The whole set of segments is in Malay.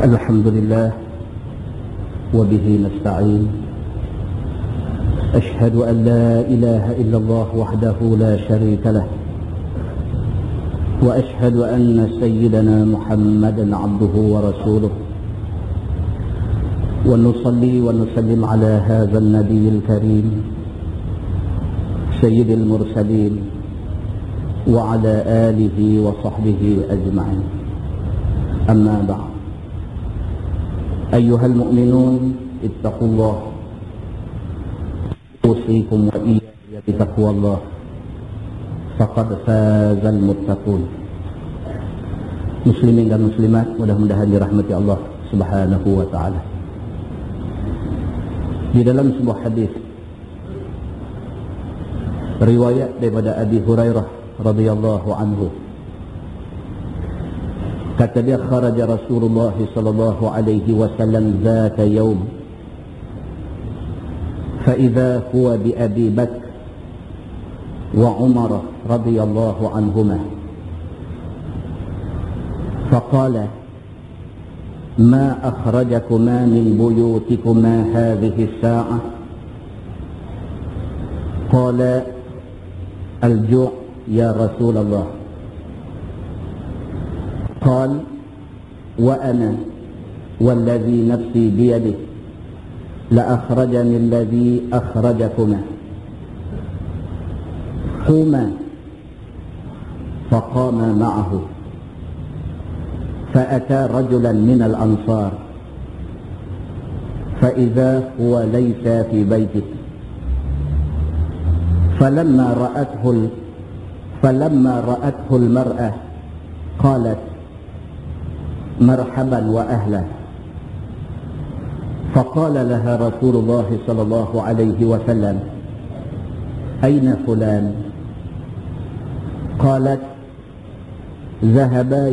الحمد لله وبه نستعين. أشهد أن لا إله إلا الله وحده لا شريك له، وأشهد أن سيدنا محمدا عبده ورسوله، ونصلي ونسلم على هذا النبي الكريم سيد المرسلين وعلى آله وصحبه أجمعين. أما بعد، أيها المؤمنون اتقوا الله، أوصيكم وإياي بتقوى الله، فقد فاز المتقون. Muslimin dan muslimat, mudah-mudahan dirahmati Allah Subhanahu wa taala. Di dalam sebuah hadis riwayat daripada Abi Hurairah radhiyallahu anhu, kata dia, kharaja Rasulullah sallallahu alaihi wasallam zata yaum fa idza huwa bi Abi Bakr wa Umar radhiyallahu anhuma faqala ma akhrajakuma min buyutikuma hadhihi as-sa'ah qala al-ju' ya Rasulullah. قال وأنا والذي نفسي بيده لأخرجني الذي أخرجكما قوما. فقام معه فأتى رجلا من الأنصار فإذا هو ليس في بيته فلما رأته المرأة قالت مرحبا وأهلا. فقال لها رسول الله صلى الله عليه وسلم أين فلان؟ قالت ذهبا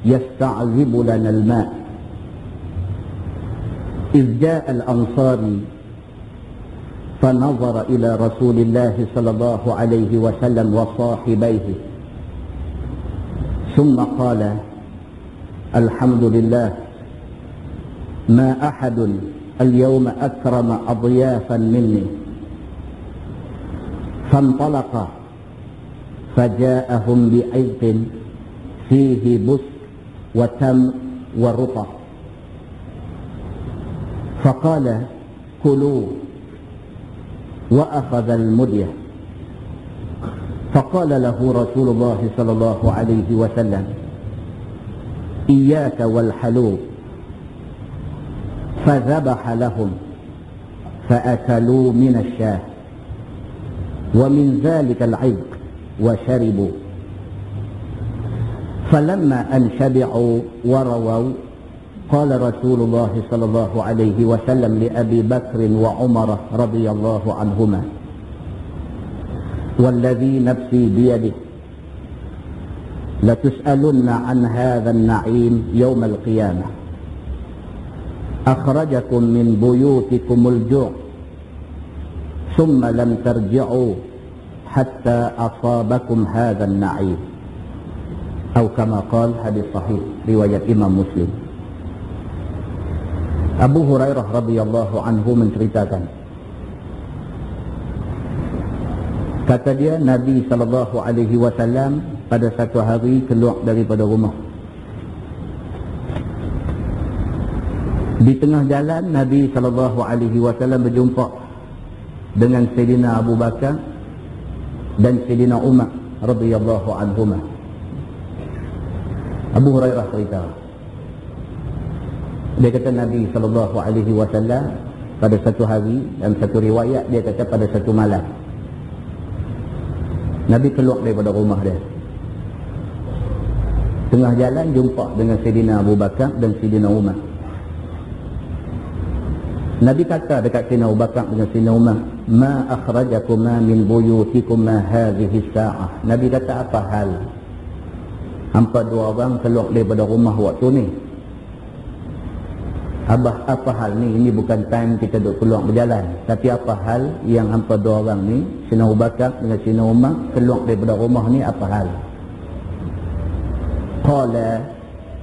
يستعذب لنا الماء إذ جاء الأنصاري فنظر إلى رسول الله صلى الله عليه وسلم وصاحبيه ثم قال الحمد لله ما أحد اليوم أكرم أضيافا مني. فانطلق فجاءهم بعزق فيه بس وتمر ورطب فقال كلوا وأخذ المدية. فقال له رسول الله صلى الله عليه وسلم إياك والحلوب. فذبح لهم فأكلوا من الشاة ومن ذلك العزق وشربوا. فلما أن شبعوا ورووا قال رسول الله صلى الله عليه وسلم لأبي بكر وعمر رضي الله عنهما والذي نفسي بيده لتسألن عن هذا النعيم يوم القيامة. أخرجكم من بيوتكم الجوع ثم لم ترجعوا حتى أصابكم هذا النعيم. أو كما قال، hadis sahih riwayat Imam Muslim. Abu Hurairah radhiyallahu anhu menceritakan, kata dia, Nabi sallallahu alaihi wasallam pada satu hari keluar daripada rumah. Di tengah jalan Nabi sallallahu alaihi wasallam berjumpa dengan Sayyidina Abu Bakar dan Sayyidina Umar radhiyallahu anhuma. Abu Hurairah cerita, dia kata Nabi sallallahu alaihi wasallam pada satu hari, dalam satu riwayat dia kata pada satu malam, Nabi keluar daripada rumah dia. Tengah jalan jumpa dengan Sayyidina Abu Bakar dan Sayyidina Umar. Nabi kata dekat Sayyidina Abu Bakar dengan Sayyidina Umar, ma akhrajakuma min buyutikuma hadhihi as-sa'ah. Nabi kata, apa hal hampa dua orang keluar daripada rumah waktu ni? Apa hal ni? Ini bukan time kita duk keluar berjalan. Tapi apa hal yang hampa dua orang ni, Sayyidina Abu Bakar dengan Sayyidina Umar, keluar daripada rumah ni, apa hal? Qala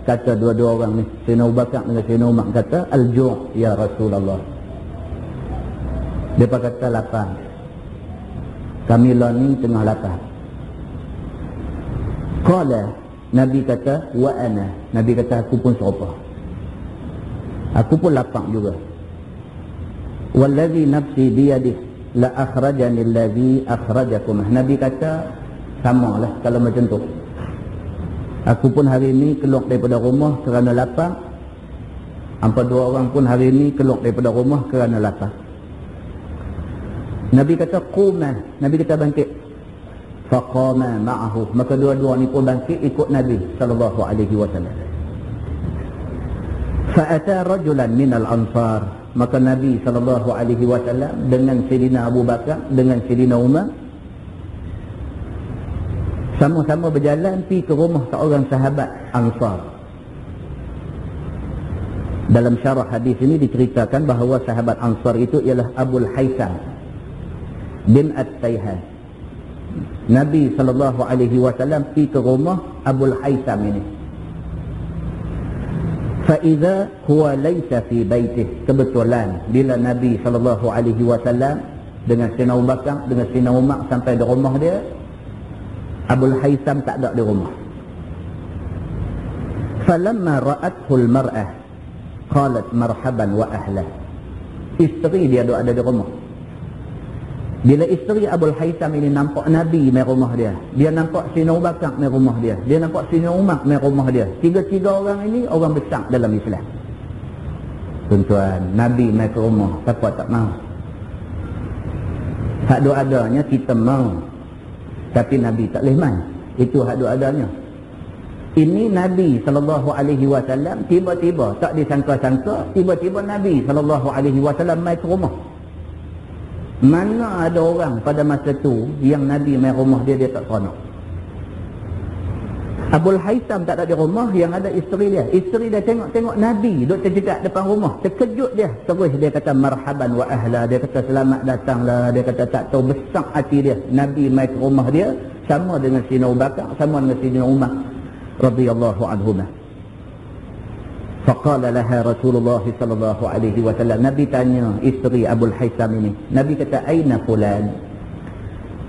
Kata dua-dua orang ni, Sayyidina Abu Bakar dengan Sayyidina Umar, kata, al-ju' ya Rasulullah. Mereka kata lapar. Kami lah ni tengah lapar. Qala, Nabi kata, wa ana. Nabi kata, aku pun serupa. Aku pun lapar juga. Wallazi nafsi biyadih la akhrajani allazi akhrajakum. Nabi kata, samalah kalau macam tu. Aku pun hari ini keluar daripada rumah kerana lapar. Hampa dua orang pun hari ini keluar daripada rumah kerana lapar. Nabi kata, quma. Nabi kata bangkit. Faqama ma'ahu. Maka dua-dua ni pun bangkit ikut Nabi sallallahu alaihi wasallam. Fa'ata rajulan minal ansar. Maka Nabi sallallahu alaihi wasallam dengan Sayyidina Abu Bakar, dengan Sayyidina Umar, sama-sama berjalan pergi ke rumah seorang sahabat Ansar. Dalam syarah hadis ini diceritakan bahawa sahabat Ansar itu ialah Abul Haitham bin At-Tayhan. Nabi SAW pergi ke rumah Abul Haitham ini. Faiza huwa laysa fi baitih. Kebetulan bila Nabi SAW dengan Sayyidina Abu Bakar, dengan Sayyidina Umar sampai di rumah dia, Abul Haitham tak ada di rumah. Falamma ra'athu al-mar'ah qalat marhaban wa ahla. Isteri dia ada di rumah. Bila isteri Abul Haitham ini nampak Nabi mai rumah dia, dia nampak Sayyidina Abu Bakar mai rumah dia, dia nampak Sayyidina Umar mai rumah dia. Tiga-tiga orang ini orang besar dalam Islam. Tuan-tuan, Nabi mai ke rumah, siapa tak mau? Hak adanya kita mau. Tapi Nabi tak boleh mai. Itu hak adanya. Ini Nabi SAW tiba-tiba, tak disangka-sangka, tiba-tiba Nabi SAW mai ke rumah. Mana ada orang pada masa tu yang Nabi mai rumah dia tak seronok. Abul Haitham tak ada di rumah, yang ada isteri dia. Isteri dia tengok Nabi duduk terjegat depan rumah. Terkejut dia. Terus dia kata marhaban wa ahla. Dia kata selamat datanglah. Dia kata tak tahu besar hati dia. Nabi mai ke rumah dia sama dengan Sayyidina Abu Bakar, sama dengan Sayyidina Umar radhiyallahu anhumah. Faqala laha Rasulullah sallallahu alaihi wasallam. Nabi tanya isteri Abul Haitham ini. Nabi kata aina fulan.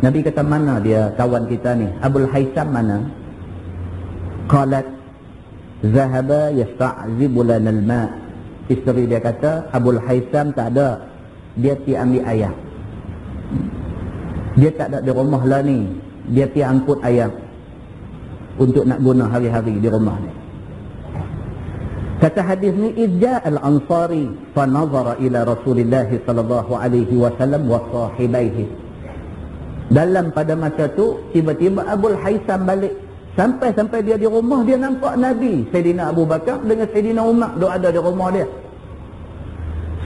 Nabi kata mana dia kawan kita ni? Abul Haitham mana? Qalat zahaba yasta'zibu lana al-ma'. Isteri dia kata Abul Haitham tak ada, dia pergi ambil ayam. Dia tak ada di rumah lah ni, dia pergi angkut ayam untuk nak guna hari-hari di rumah ni. Kata hadis ni, idja al-ansari fa nazara ila Rasulillah sallallahu alaihi wasallam wa sahibaihi. Dalam pada masa tu tiba-tiba Abul Haitham balik. Sampai dia di rumah, dia nampak Nabi Sayyidina Abu Bakar dengan Sayyidina Umar dia ada di rumah dia.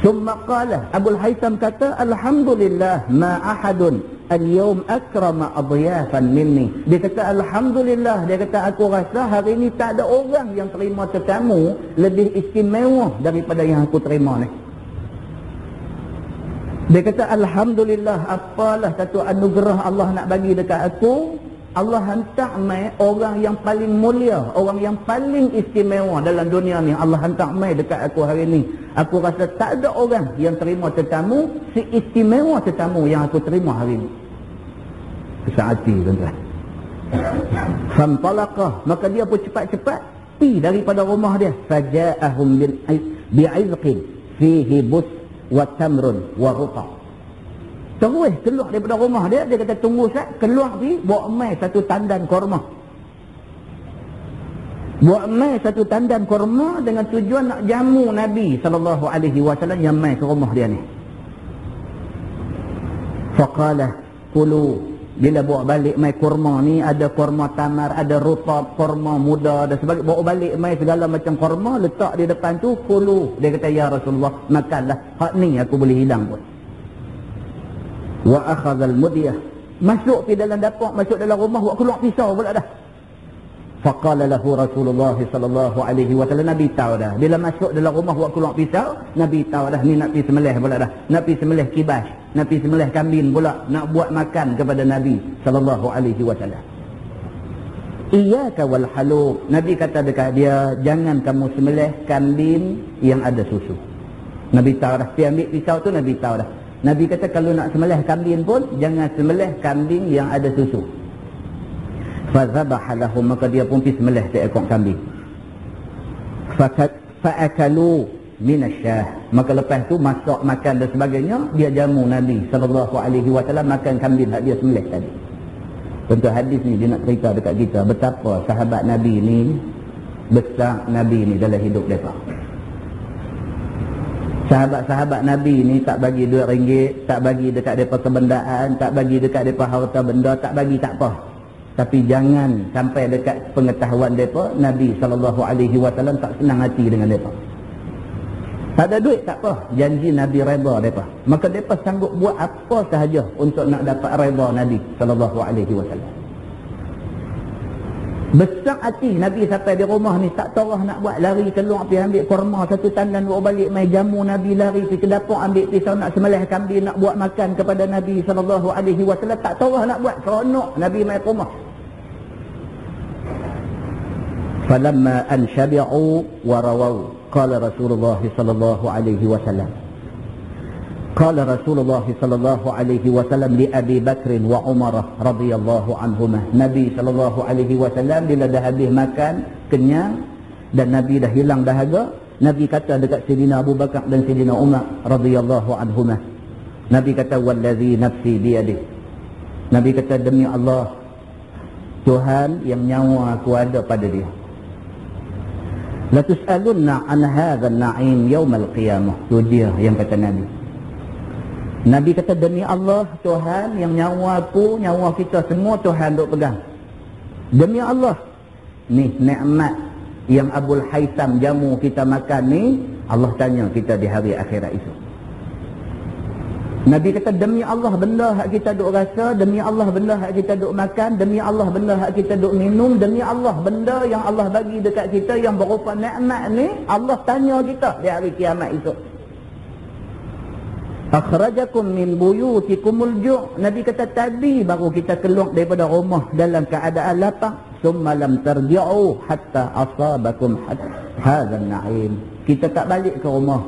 Summa qala, Abul Haitham kata, alhamdulillah ma ahadun al-yawm akrama adiyafan minni. Dia kata alhamdulillah, dia kata aku rasa hari ini tak ada orang yang terima tetamu lebih istimewa daripada yang aku terima ni. Dia kata alhamdulillah, apalah satu anugerah Allah nak bagi dekat aku. Allah hantar mai orang yang paling mulia, orang yang paling istimewa dalam dunia ni. Allah hantar mai dekat aku hari ni. Aku rasa tak ada orang yang terima tetamu seistimewa tetamu yang aku terima hari ni. Besar hati, tuan-tuan. Fantalaqah, maka dia pun cepat-cepat pergi daripada rumah dia. Faja'ahum bi'izqin fihi bus wa tamrun wa rutab. Terus keluar daripada rumah dia, dia kata tunggu sat, keluar pergi bawa mai satu tandan korma. Bawa mai satu tandan korma dengan tujuan nak jamu Nabi SAW yang mai ke rumah dia ni. Faqala kulu, bila bawa balik mai korma ni, ada korma tamar, ada rutab, korma muda, ada sebagainya. Bawa balik mai segala macam korma, letak di depan tu, kulu. Dia kata ya Rasulullah, makanlah, hak ni aku boleh hidang pun. Wa akhadhal mudiyah, masuk pergi dalam dapur, masuk dalam rumah, buat keluar pisau pula dah. Faqala lahu Rasulullah sallallahu alaihi wasallam, Nabi tahu dah. Bila masuk dalam rumah buat keluar pisau, Nabi tahu dah ni nak pergi sembelih pula dah. Nak pergi sembelih kibas, nak pergi sembelih kambing pula, nak buat makan kepada Nabi sallallahu alaihi wasallam. Iyyaka wal halub. Nabi kata dekat dia, jangan kamu sembelih kambing yang ada susu. Nabi tahu dah, dia ambil pisau tu Nabi tahu dah. Nabi kata kalau nak sembelih kambing pun jangan sembelih kambing yang ada susu. Fadhabaha lahum, maka dia pun pergi sembelih seekor kambing. Fa'akalu minasyah, maka lepas tu masak makan dan sebagainya, dia jamu Nabi SAW makan kambing hak dia sembelih tadi. Tentu hadis ni dia nak cerita dekat kita betapa sahabat Nabi ni besar Nabi ni dalam hidup mereka. Sahabat-sahabat Nabi ni tak bagi RM2, tak bagi dekat mereka kebendaan, tak bagi dekat mereka harta benda, tak bagi tak apa. Tapi jangan sampai dekat pengetahuan mereka, Nabi SAW tak senang hati dengan mereka. Tak ada duit tak apa, janji Nabi reda mereka. Maka mereka sanggup buat apa sahaja untuk nak dapat reda Nabi SAW. Besar hati Nabi sampai di rumah ni, tak tahu nak buat, lari keluar pergi ambil kurma satu tandan, bawa balik mai jamu Nabi, lari pergi ke dapur ambil pisau nak sembelih kambing, nak buat makan kepada Nabi SAW. Tak tahu nak buat, seronok Nabi mai ke rumah. Falamma an syabi'u wa rawaw, qala Rasulullah sallallahu alaihi wasallam. Qala Rasulullah sallallahu alaihi wasallam li Abi Bakr wa Umar radhiyallahu anhuma. Nabi sallallahu alaihi wasallam bila dah habis makan, kenyang dan Nabi dah hilang dahaga, Nabi kata dekat Sayyidina Abu Bakar dan Sayyidina Umar radhiyallahu anhuma. Nabi kata wallazi nafsi biyadihi. Nabi kata demi Allah, Tuhan yang nyawa aku ada pada dia. La tus'alunna an hadzal na'im yaumal qiyamah. Tu dia yang kata Nabi. Nabi kata demi Allah, Tuhan yang nyawa aku, nyawa kita semua Tuhan duk pegang. Demi Allah, ni nikmat yang Abul Haitham jamu kita makan ni, Allah tanya kita di hari akhirat itu. Nabi kata demi Allah benda hak kita duk rasa, demi Allah benda hak kita duk makan, demi Allah benda hak kita duk minum, demi Allah benda yang Allah bagi dekat kita yang berupa nikmat ni, Allah tanya kita di hari kiamat itu. Akhrajakum min buyutikumul ju'. Nabi kata tadi baru kita keluar daripada rumah dalam keadaan lapar, summa lam tarji'u hatta asabakum hadzal na'im. Kita tak balik ke rumah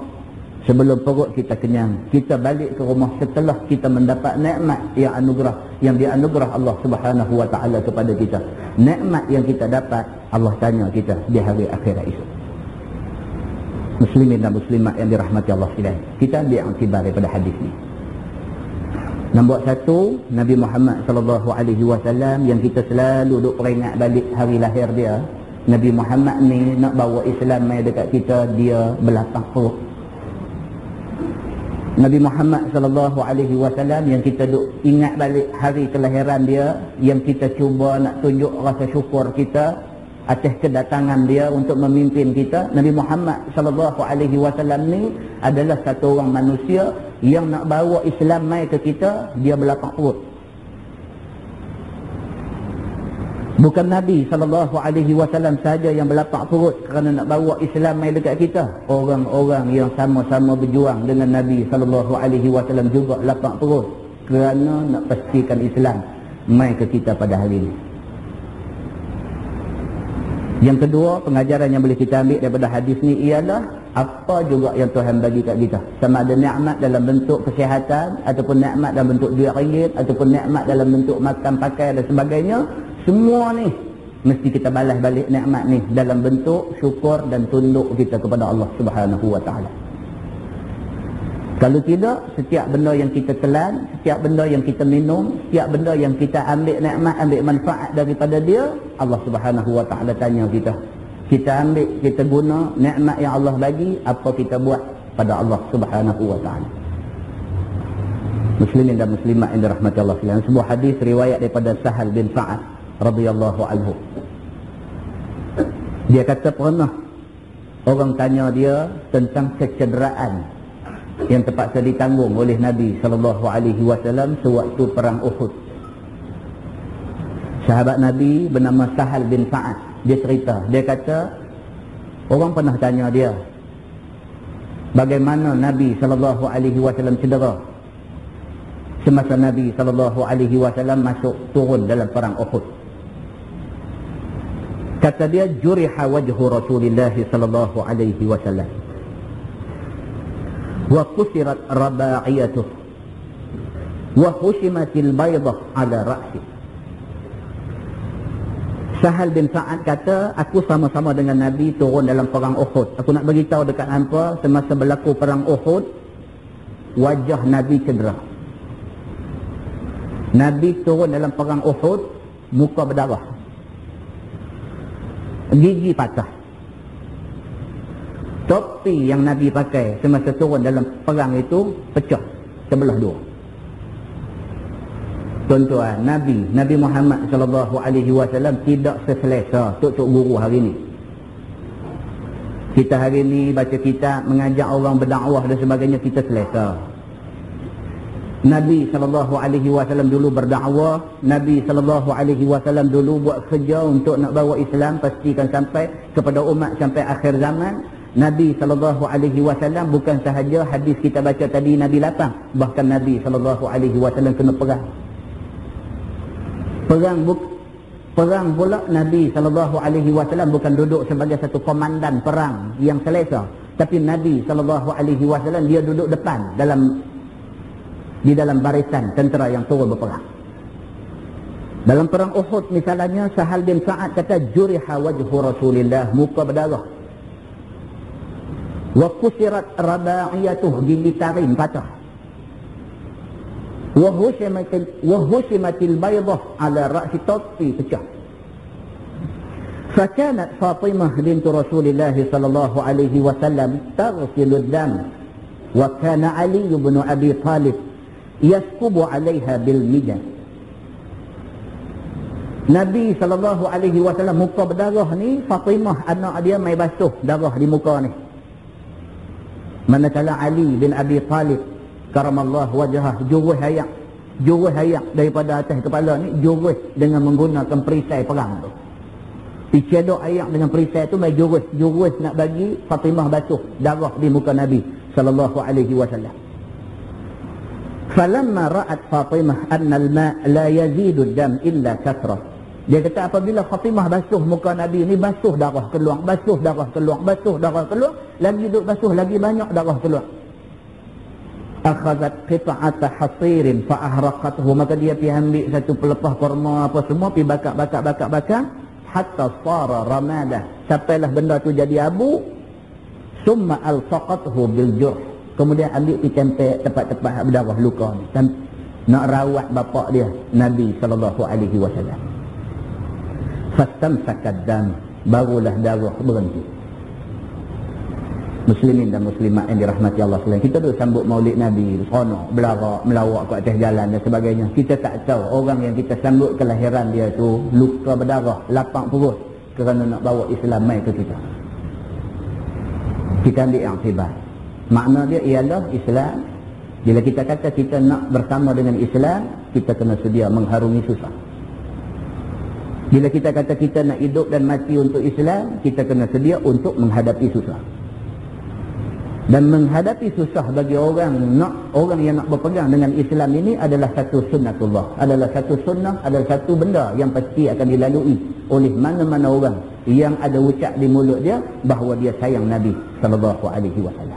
sebelum perut kita kenyang. Kita balik ke rumah setelah kita mendapat nikmat yang anugerah, yang dianugerah Allah Subhanahu wa taala kepada kita. Nikmat yang kita dapat, Allah tanya kita di hari akhirat itu. Muslimin dan muslimat yang dirahmati Allah sekalian, kita ambil iktibar daripada hadis ni. Nombor satu, Nabi Muhammad sallallahu alaihi wasallam yang kita selalu duk peringat balik hari lahir dia. Nabi Muhammad ni nak bawa Islam mai dekat kita, dia berlapang perut. Nabi Muhammad sallallahu alaihi wasallam yang kita duk ingat balik hari kelahiran dia, yang kita cuba nak tunjuk rasa syukur kita atas kedatangan dia untuk memimpin kita. Nabi Muhammad sallallahu alaihi wasallam ni adalah satu orang manusia yang nak bawa Islam mai ke kita, dia berlapang perut. Bukan Nabi sallallahu alaihi wasallam saja yang berlapang perut kerana nak bawa Islam mai dekat kita. Orang-orang yang sama-sama berjuang dengan Nabi sallallahu alaihi wasallam juga lapang perut kerana nak pastikan Islam mai ke kita pada hari ini. Yang kedua, pengajaran yang boleh kita ambil daripada hadis ni ialah apa juga yang Tuhan bagi kat kita, sama ada nikmat dalam bentuk kesihatan, ataupun nikmat dalam bentuk duit ringgit, ataupun nikmat dalam bentuk makan, pakai dan sebagainya, semua ni mesti kita balas balik nikmat ni dalam bentuk syukur dan tunduk kita kepada Allah Subhanahu wa taala. Kalau tidak, setiap benda yang kita telan, setiap benda yang kita minum, setiap benda yang kita ambil nikmat, ambil manfaat daripada dia, Allah Subhanahu wa taala tanya kita. Kita ambil, kita guna nikmat yang Allah bagi, apa kita buat pada Allah Subhanahu wa taala. Muslimin dan muslimat yang dirahmati Allah sekalian, sebuah hadis riwayat daripada Sahal bin Sa'ad radhiyallahu anhu. Dia kata pernah orang tanya dia tentang kecederaan yang terpaksa ditanggung oleh Nabi sallallahu alaihi wasallam sewaktu perang Uhud. Sahabat Nabi bernama Sahal bin Sa'ad, dia cerita, dia kata orang pernah tanya dia bagaimana Nabi sallallahu alaihi wasallam cedera semasa Nabi sallallahu alaihi wasallam masuk turun dalam perang Uhud. Kata dia, juriha wajhu Rasulullah sallallahu alaihi wasallam wa kusirat raba'iyatuh wa hushimatil baydah ala ra'si. Sahal bin Sa'ad kata, aku sama-sama dengan Nabi turun dalam perang Uhud. Aku nak beritahu dekat hampa, semasa berlaku perang Uhud, wajah Nabi cedera. Nabi turun dalam perang Uhud, muka berdarah, gigi patah. Topi yang Nabi pakai semasa turun dalam perang itu pecah sebelah dua. Tuan-tuan, Nabi Muhammad sallallahu alaihi wasallam tidak seselesa tok guru hari ni. Kita hari ni baca kitab, mengajak orang berdakwah dan sebagainya, kita selesa. Nabi sallallahu alaihi wasallam dulu berdakwah, Nabi sallallahu alaihi wasallam dulu buat kerja untuk nak bawa Islam pastikan sampai kepada umat sampai akhir zaman. Nabi sallallahu alaihi wasallam bukan sahaja hadis kita baca tadi Nabi lapang, bahkan Nabi sallallahu alaihi wasallam kena perang. Perang pula Nabi sallallahu alaihi wasallam bukan duduk sebagai satu komandan perang yang selesa, tapi Nabi sallallahu alaihi wasallam dia duduk depan di dalam barisan tentera yang turun berperang. Dalam perang Uhud misalnya, Sahal bin Sa'ad kata, juriha wajhu Rasulillah, muka berdarah, wa kusirat raba'iyatuh, gigi taring patah, wa hushimatil baydah ala ra'si, topi pecah. Fakanat Fatimah bintu Rasulillah sallallahu alaihi wasallam taghsilu ad-dam, wa kana Ali bin Abi Talib yaskubu 'alaiha bil mijan. Nabi sallallahu alaihi wasallam muka berdarah ni, Fatimah anak dia mai basuh darah di muka ni. Manakala Ali bin Abi Talib karamallahu wajhah jurus hayak daripada atas kepala ni, jurus dengan menggunakan perisai perang tu. Dicedok ayak dengan perisai tu, mai jurus nak bagi Fatimah basuh darah di muka Nabi sallallahu alaihi wasallam. Falamma ra'at Fatimah anna al-ma' la yazidu ad-dam illa kasrah. Dia kata apabila Fatimah basuh muka Nabi ni, basuh darah keluar, lagi duk basuh lagi banyak darah keluar. Akhazat qita'ata hasirin fa ahraqathu, maka dia pergi ambil satu pelepah kurma apa semua, pergi bakar hatta sara ramada, sampailah benda tu jadi abu. Summa alsaqathu bil jurh, kemudian ambil pergi tempel tempat-tempat berdarah luka ni, nak rawat bapak dia Nabi sallallahu alaihi wasallam. Fastamsakad dam, barulah darah berhenti. Muslimin dan muslimat yang dirahmati Allah sekalian, kita duk sambut maulid Nabi, seronok, belarak, melawak ke atas jalan dan sebagainya. Kita tak tahu orang yang kita sambut kelahiran dia tu luka berdarah, lapang perut kerana nak bawa Islam mai ke kita. Kita ambil i'tibar. Makna dia ialah Islam. Bila kita kata kita nak bersama dengan Islam, kita kena sedia mengharungi susah. Bila kita kata kita nak hidup dan mati untuk Islam, kita kena sedia untuk menghadapi susah. Dan menghadapi susah bagi orang yang nak berpegang dengan Islam ini adalah satu sunnatullah, adalah satu sunnah, adalah satu benda yang pasti akan dilalui oleh mana-mana orang yang ada ucap di mulut dia bahawa dia sayang Nabi sallallahu alaihi wasallam.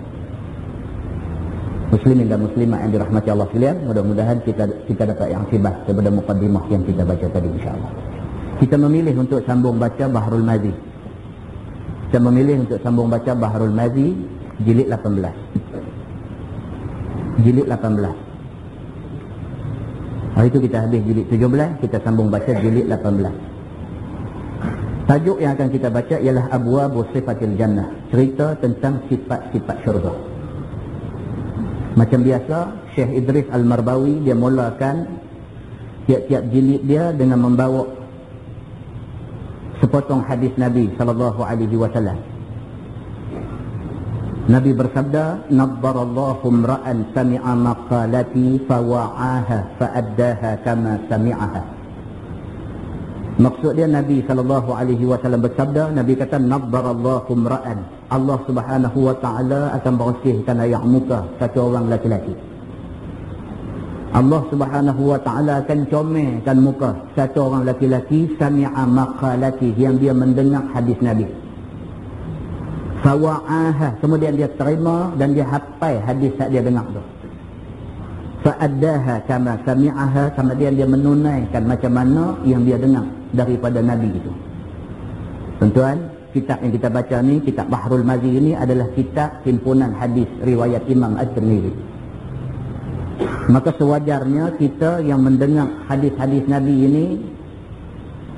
Muslimin dan muslimat yang dirahmati Allah sekalian, mudah-mudahan kita dapat yang sibah daripada muqaddimah yang kita baca tadi insya-Allah. Kita memilih untuk sambung baca Bahrul Mazi. Kita memilih untuk sambung baca Bahrul Mazi jilid 18. Jilid 18. Hari itu kita habis jilid 17, kita sambung baca jilid 18. Tajuk yang akan kita baca ialah Abwabu Sifatil Jannah, cerita tentang sifat-sifat syurga. Macam biasa, Syekh Idris Al-Marbawi dia mulakan tiap-tiap jilid dia dengan membawa sepotong hadis Nabi sallallahu alaihi wasallam. Nabi bersabda, "Naddarallahu imra'an sami'a maqalati fawa'aha fa'addaha kama sami'aha." Maksud dia Nabi sallallahu alaihi wasallam bersabda, Nabi kata naddarallahu imra'an, Allah Subhanahu wa taala akan bersihkan air muka satu orang lelaki. Allah Subhanahu wa ta'ala akan comelkan muka satu orang lelaki-lelaki sami'a maqalati, yang dia mendengar hadis Nabi. Fawa'aha, kemudian dia terima dan dia hafal hadis yang dia dengar tu. Fa'addaha kama sami'aha, kemudian dia menunaikan macam mana yang dia dengar daripada Nabi itu. Tuan-tuan, kitab yang kita baca ni, kitab Bahrul Mazi ini adalah kitab himpunan hadis riwayat Imam At-Tirmidzi. Maka sewajarnya kita yang mendengar hadis-hadis Nabi ini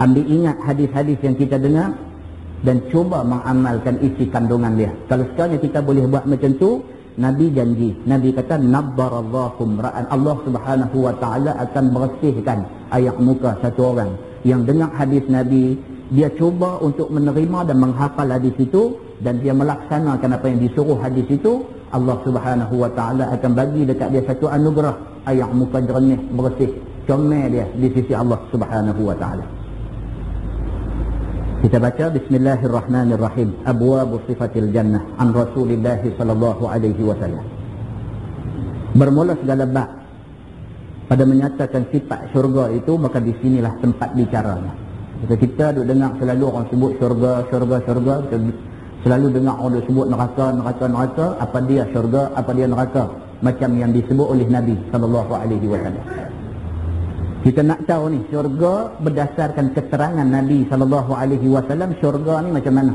ambil ingat hadis-hadis yang kita dengar dan cuba mengamalkan isi kandungan dia. Kalau sekiranya kita boleh buat macam tu, Nabi janji, Nabi kata nabbarallahu ra'an, Allah Subhanahu wa ta'ala akan bersihkan air muka satu orang yang dengar hadis Nabi, dia cuba untuk menerima dan menghafal hadis itu dan dia melaksanakan apa yang disuruh hadis itu. Allah Subhanahu wa ta'ala akan bagi dekat dia satu anugerah, air muka jernih, bersih, comel dia di sisi Allah Subhanahu wa ta'ala. Kita baca bismillahirrahmanirrahim. Abwabu sifatil jannah an Rasulillah sallallahu alaihi wasallam. Bermula segala bab pada menyatakan sifat syurga itu, maka di sinilah tempat bicaranya. Kita duk dengar selalu orang sebut syurga, syurga, syurga. Kita selalu dengar orang sebut neraka, neraka, neraka. Apa dia syurga, apa dia neraka? Macam yang disebut oleh Nabi sallallahu alaihi wasallam. Kita nak tahu ni syurga berdasarkan keterangan Nabi sallallahu alaihi wasallam, syurga ni macam mana?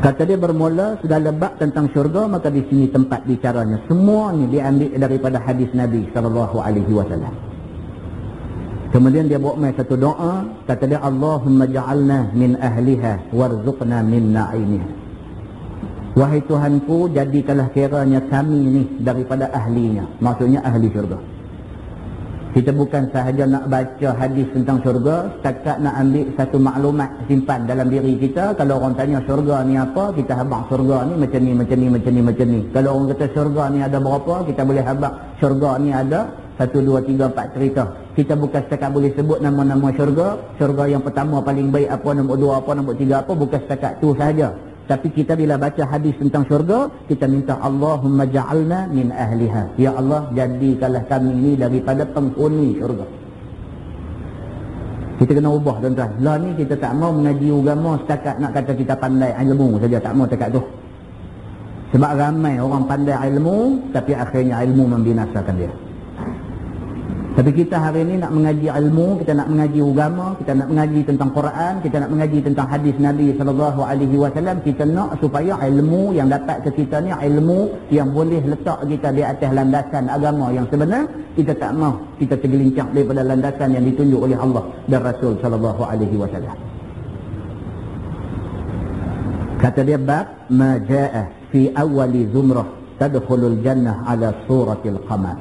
Kata dia bermula segala bab tentang syurga, maka di sini tempat bicaranya. Semua ni diambil daripada hadis Nabi sallallahu alaihi wasallam. Kemudian dia buat mai satu doa, kata dia Allahumma ja'alna min ahliha warzuqna min na'imiha. Wahai Tuhanku, jadikanlah kiranya kami ni daripada ahlinya. Maksudnya ahli syurga. Kita bukan sahaja nak baca hadis tentang syurga, setakat nak ambil satu maklumat simpan dalam diri kita. Kalau orang tanya syurga ni apa, kita habaq syurga ni macam ni, macam ni, macam ni, macam ni. Kalau orang kata syurga ni ada berapa, kita boleh habaq syurga ni ada 1, 2, 3, 4 cerita. Kita bukan setakat boleh sebut nama-nama syurga. Syurga yang pertama paling baik apa, nombor 2 apa, nombor 3 apa, bukan setakat tu sahaja. Tapi kita bila baca hadis tentang syurga, kita minta Allahumma ja'alna min ahliha. Ya Allah, jadikanlah kami ini daripada penghuni syurga. Kita kena ubah tuan-tuan. Lah ni kita tak mau mengaji agama setakat nak kata kita pandai ilmu saja, tak mau setakat tu. Sebab ramai orang pandai ilmu, tapi akhirnya ilmu membinasakan dia. Tapi kita hari ini nak mengaji ilmu, kita nak mengaji agama, kita nak mengaji tentang Quran, kita nak mengaji tentang hadis Nabi SAW. Kita nak supaya ilmu yang dapat ke kita ni ilmu yang boleh letak kita di atas landasan agama yang sebenar. Kita tak mau kita tergelincang daripada landasan yang ditunjuk oleh Allah dan Rasul SAW. Kata dia bab ma jaa fi awwali zumrah tadkhulul jannah ala suratil qamar.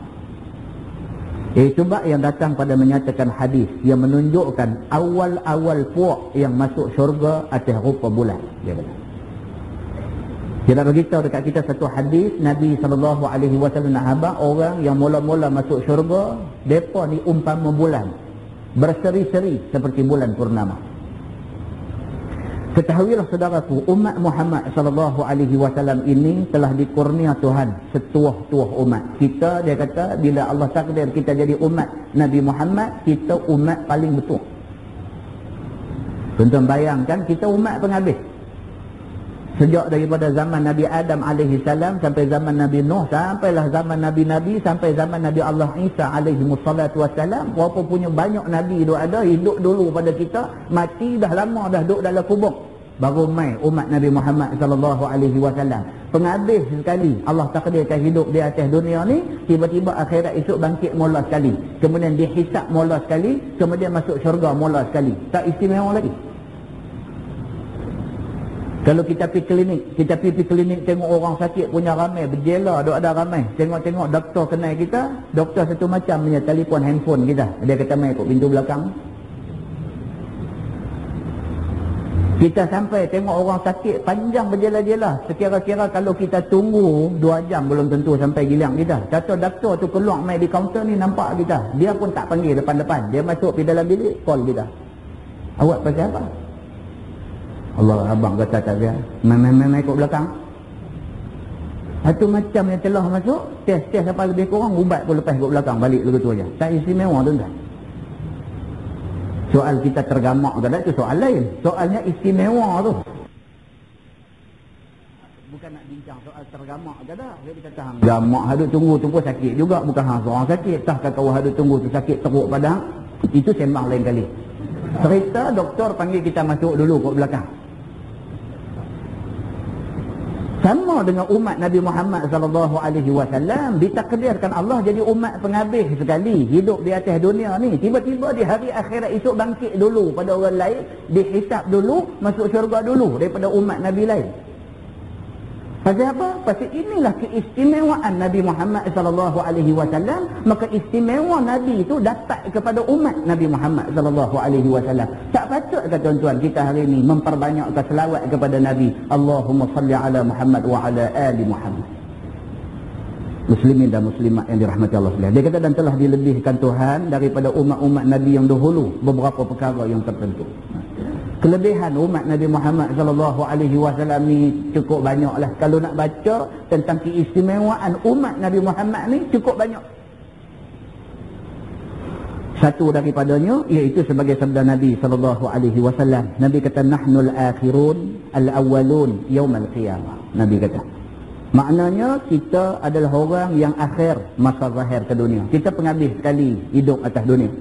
Itu bab yang datang pada menyatakan hadis yang menunjukkan awal-awal puak yang masuk syurga atas rupa bulan. Dia kata. Dia nak beritahu dekat kita satu hadis Nabi SAW nak habaq orang yang mula-mula masuk syurga, mereka ni umpama bulan, berseri-seri seperti bulan purnama. Ketahuilah saudaraku, umat Muhammad SAW ini telah dikurnia Tuhan setuah-tuah umat. Kita, dia kata, bila Allah takdir kita jadi umat Nabi Muhammad, kita umat paling betul. Tuan-tuan bayangkan, kita umat penghabis. Sejak daripada zaman Nabi Adam AS sampai zaman Nabi Nuh, sampailah zaman Nabi-Nabi, sampai zaman Nabi Allah Isa AS. Berapa punya banyak Nabi itu ada, hidup dulu pada kita, mati dah lama dah duduk dalam kubur. Baru mai umat Nabi Muhammad SAW. Penghabis sekali Allah takdirkan hidup di atas dunia ni, tiba-tiba akhirat esok bangkit mula sekali. Kemudian dihisap mula sekali, kemudian masuk syurga mula sekali. Tak istimewa lagi. Kalau kita pergi klinik tengok orang sakit punya ramai, berjela duk ada ramai. Tengok-tengok doktor kenal kita, doktor satu macam punya telefon handphone kita. Dia kata mai ikut pintu belakang. Kita sampai tengok orang sakit panjang berjela-jela. Sekira-kira kalau kita tunggu 2 jam belum tentu sampai giliang kita. Kata doktor tu keluar mai di kaunter ni nampak kita. Dia pun tak panggil depan-depan. Dia masuk pergi dalam bilik, call kita. Awak pasal apa? Allah, abang kata tak dia. Mai ikut belakang. Satu macam yang telah masuk, test sampai lebih kurang, ubat pun lepas kat belakang, balik begitu aja. Tak istimewa tuan-tuan. Soal kita tergamak ke tak, itu soal lain. Soalnya istimewa tu. Bukan nak bincang soal tergamak ke tak. Dia kata hang gamak hadut tunggu tu pun sakit juga, bukan hang seorang sakit. Tah kau hadut tunggu tu sakit teruk padang, itu sembang lain kali. Cerita doktor panggil kita masuk dulu kat belakang. Sama dengan umat Nabi Muhammad sallallahu alaihi wasallam, ditakdirkan Allah jadi umat penghabis sekali hidup di atas dunia ni. Tiba-tiba di hari akhirat esok bangkit dulu pada orang lain, dihisap dulu, masuk syurga dulu daripada umat Nabi lain. Pasal apa? Pasal inilah keistimewaan Nabi Muhammad sallallahu alaihi wasallam. Maka istimewa Nabi itu dapat kepada umat Nabi Muhammad sallallahu alaihi wasallam. Tak patut ke tuan-tuan kita hari ini memperbanyakkan selawat kepada Nabi. Allahumma salli ala Muhammad wa ala ali Muhammad. Muslimin dan muslimat yang dirahmati Allah sekalian. Dia kata dan telah dilebihkan Tuhan daripada umat-umat Nabi yang dahulu beberapa perkara yang tertentu. Kelebihan umat Nabi Muhammad sallallahu alaihi wasallam ni cukup banyaklah. Kalau nak baca tentang keistimewaan umat Nabi Muhammad ni cukup banyak. Satu daripadanya iaitu sebagai sabda Nabi sallallahu alaihi wasallam. Nabi kata nahnul akhirun al-awwalun yaumal qiyamah. Nabi kata maknanya kita adalah orang yang akhir masa zahir ke dunia. Kita penghabis sekali hidup atas dunia.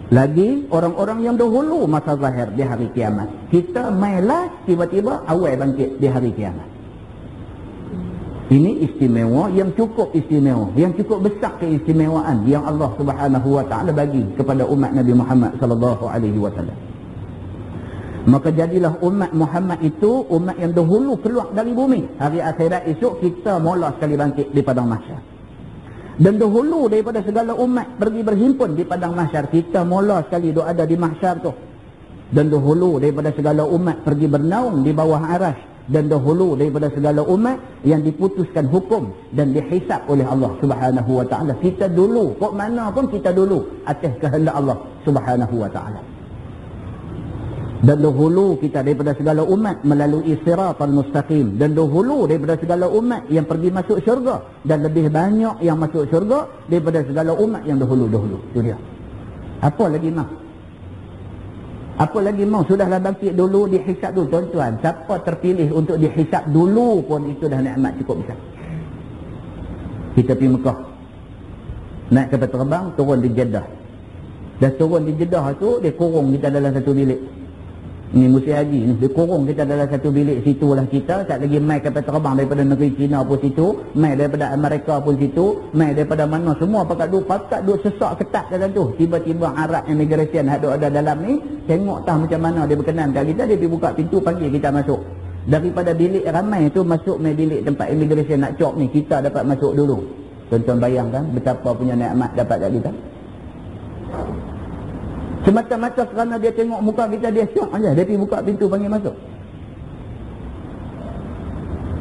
Lagi orang-orang yang dahulu masa zahir di hari kiamat. Kita mailah tiba-tiba awal bangkit di hari kiamat. Ini istimewa yang cukup istimewa, yang cukup besar keistimewaan yang Allah Subhanahu wa taala bagi kepada umat Nabi Muhammad sallallahu alaihi wasallam. Maka jadilah umat Muhammad itu umat yang dahulu keluar dari bumi. Hari akhirat esok kita mula sekali bangkit di padang mahsyar. Dan dahulu daripada segala umat pergi berhimpun di padang mahsyar, kita mula sekali duk ada di mahsyar tu. Dan dahulu daripada segala umat pergi bernaung di bawah arasy, dan dahulu daripada segala umat yang diputuskan hukum dan dihisap oleh Allah Subhanahu wa taala. Kita dulu, kok mana pun kita dulu atas kehendak Allah Subhanahu wa taala. Dan dahulu kita daripada segala umat melalui siratal mustaqim. Dan dahulu daripada segala umat yang pergi masuk syurga. Dan lebih banyak yang masuk syurga daripada segala umat yang dahulu-dahulu. Itu dia. Apa lagi mau? Apa lagi mau? Sudahlah bangkit dulu, dihisap dulu. Tuan-tuan, siapa terpilih untuk dihisap dulu pun itu dah nikmat cukup besar. Kita pergi Mekah, naik kapal terbang, turun di Jeddah. Dah turun di Jeddah tu, dia kurung kita dalam satu bilik. Ini musim haji ni, dia kurung kita dalam satu bilik. Situlah kita, tak lagi mai kapal terbang daripada negeri China pun situ, mai daripada Amerika pun situ, mai daripada mana semua pakat duk sesak ketat dalam tu. Tiba-tiba Arab immigration ada dalam ni, tengok tah macam mana dia berkenan kat kita, dia pergi buka pintu panggil kita masuk. Daripada bilik ramai tu masuk mai bilik tempat immigration nak cop ni, kita dapat masuk dulu. Tuan-tuan bayangkan betapa punya nikmat dapat kat kita. Semata-mata kerana dia tengok muka kita, dia syok aja. Dia pergi buka pintu panggil masuk.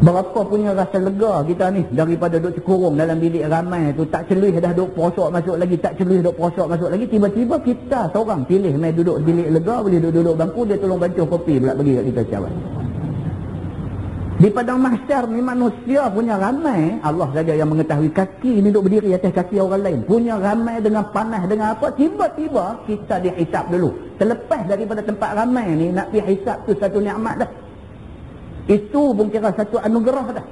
Berapa punya rasa lega kita ni daripada duduk kurung dalam bilik ramai tu, tak celuih dah duduk prosok masuk lagi, tak celuih duduk prosok masuk lagi. Tiba-tiba kita seorang pilih mai duduk bilik lega, boleh duduk bangku, dia tolong bancuh kopi pula bagi kat kita cawan. Di padang mahsyar ni manusia punya ramai, Allah saja yang mengetahui. Kaki ni duduk berdiri atas kaki orang lain, punya ramai dengan panas dengan apa, tiba-tiba kita dihisap dulu. Terlepas daripada tempat ramai ni, nak pergi hisap tu satu nikmat dah. Itu pun kira satu anugerah dah.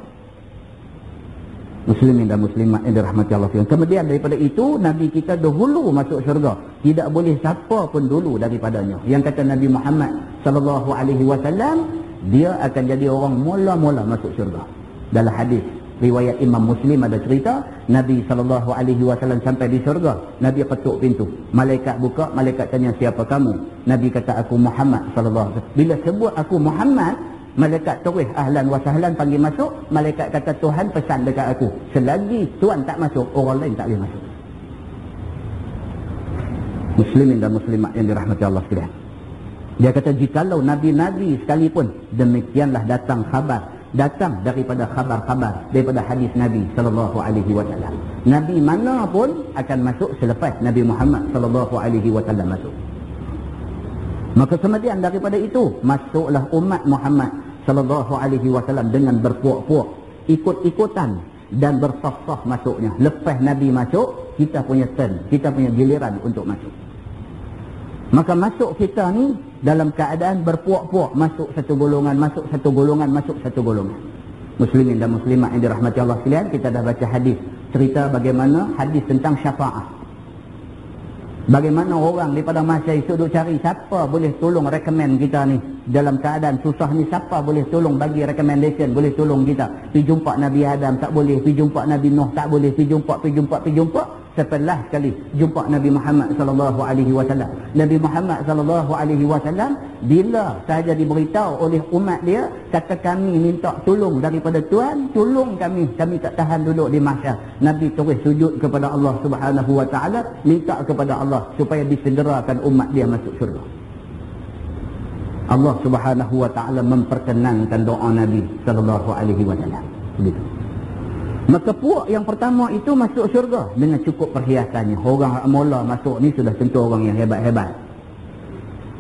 Muslimin dan muslimat yang dirahmati Allah sekalian. Kemudian daripada itu, Nabi kita dahulu masuk syurga. Tidak boleh siapa pun dulu daripadanya. Yang kata Nabi Muhammad sallallahu alaihi wasallam, dia akan jadi orang mula-mula masuk syurga. Dalam hadis riwayat Imam Muslim ada cerita, Nabi sallallahu alaihi wasallam sampai di syurga, Nabi ketuk pintu. Malaikat buka, malaikat tanya siapa kamu? Nabi kata aku Muhammad sallallahu alaihi wasallam. Bila sebut aku Muhammad, malaikat terus ahlan wa sahlan panggil masuk. Malaikat kata Tuhan pesan dekat aku, selagi Tuhan tak masuk, orang lain tak boleh masuk. Muslimin dan muslimat yang dirahmati Allah sekalian. Dia kata jikalau nabi-nabi sekalipun demikianlah datang daripada khabar-khabar daripada hadis Nabi sallallahu alaihi wasallam. Nabi mana pun akan masuk selepas Nabi Muhammad sallallahu alaihi wasallam masuk. Maka kemudian daripada itu masuklah umat Muhammad sallallahu alaihi wasallam dengan berpuak-puak ikut-ikutan dan bersaf-saf masuknya. Lepas Nabi masuk, kita punya turn, kita punya giliran untuk masuk. Maka masuk kita ni dalam keadaan berpuak-puak, masuk satu golongan, masuk satu golongan, masuk satu golongan. Muslimin dan muslimat yang dirahmati Allah sekalian, kita dah baca hadis cerita bagaimana hadis tentang syafaat. Bagaimana orang daripada masa itu duk cari siapa boleh tolong recommend kita ni dalam keadaan susah ni, siapa boleh tolong bagi recommendation, boleh tolong kita. Pergi jumpa Nabi Adam tak boleh, pergi jumpa Nabi Nuh tak boleh, pergi jumpa. Setelah sekali jumpa Nabi Muhammad sallallahu alaihi wasallam. Nabi Muhammad sallallahu alaihi wasallam bila sahaja diberitahu oleh umat dia, kata kami minta tolong daripada Tuhan, tolong kami tak tahan duduk di mahsyar. Nabi terus sujud kepada Allah Subhanahu wa taala, minta kepada Allah supaya disegerakan umat dia masuk syurga. Allah Subhanahu wa taala memperkenankan doa Nabi sallallahu alaihi wasallam. Begitu. Maka puak yang pertama itu masuk syurga dengan cukup perhiasannya. Orang mula masuk ni sudah tentu orang yang hebat-hebat.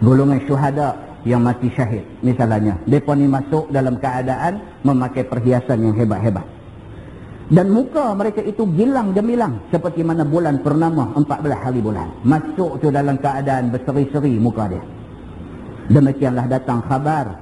Golongan syuhada yang mati syahid misalnya, mereka ni masuk dalam keadaan memakai perhiasan yang hebat-hebat. Dan muka mereka itu gilang gemilang seperti mana bulan purnama 14 hari bulan. Masuk tu dalam keadaan berseri-seri muka dia. Demikianlah datang khabar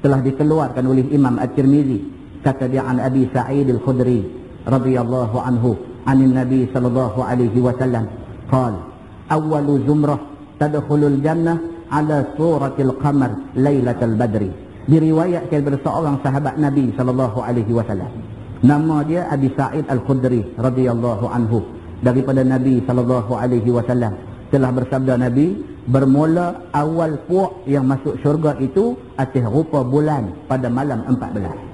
telah dikeluarkan oleh Imam At-Tirmizi. Kata dia an Abi Sa'id Al-Khudri radhiyallahu anhu anin Nabi sallallahu alaihi wasallam qala awwalu zumrah tadkhulul jannah ala suratil qamar lailatul badri. Diriwayatkan dari seorang sahabat Nabi sallallahu alaihi wasallam. Nama dia Abi Sa'id Al-Khudri radhiyallahu anhu. Daripada Nabi sallallahu alaihi wasallam telah bersabda Nabi, bermula awal puak yang masuk syurga itu atas rupa bulan pada malam 14.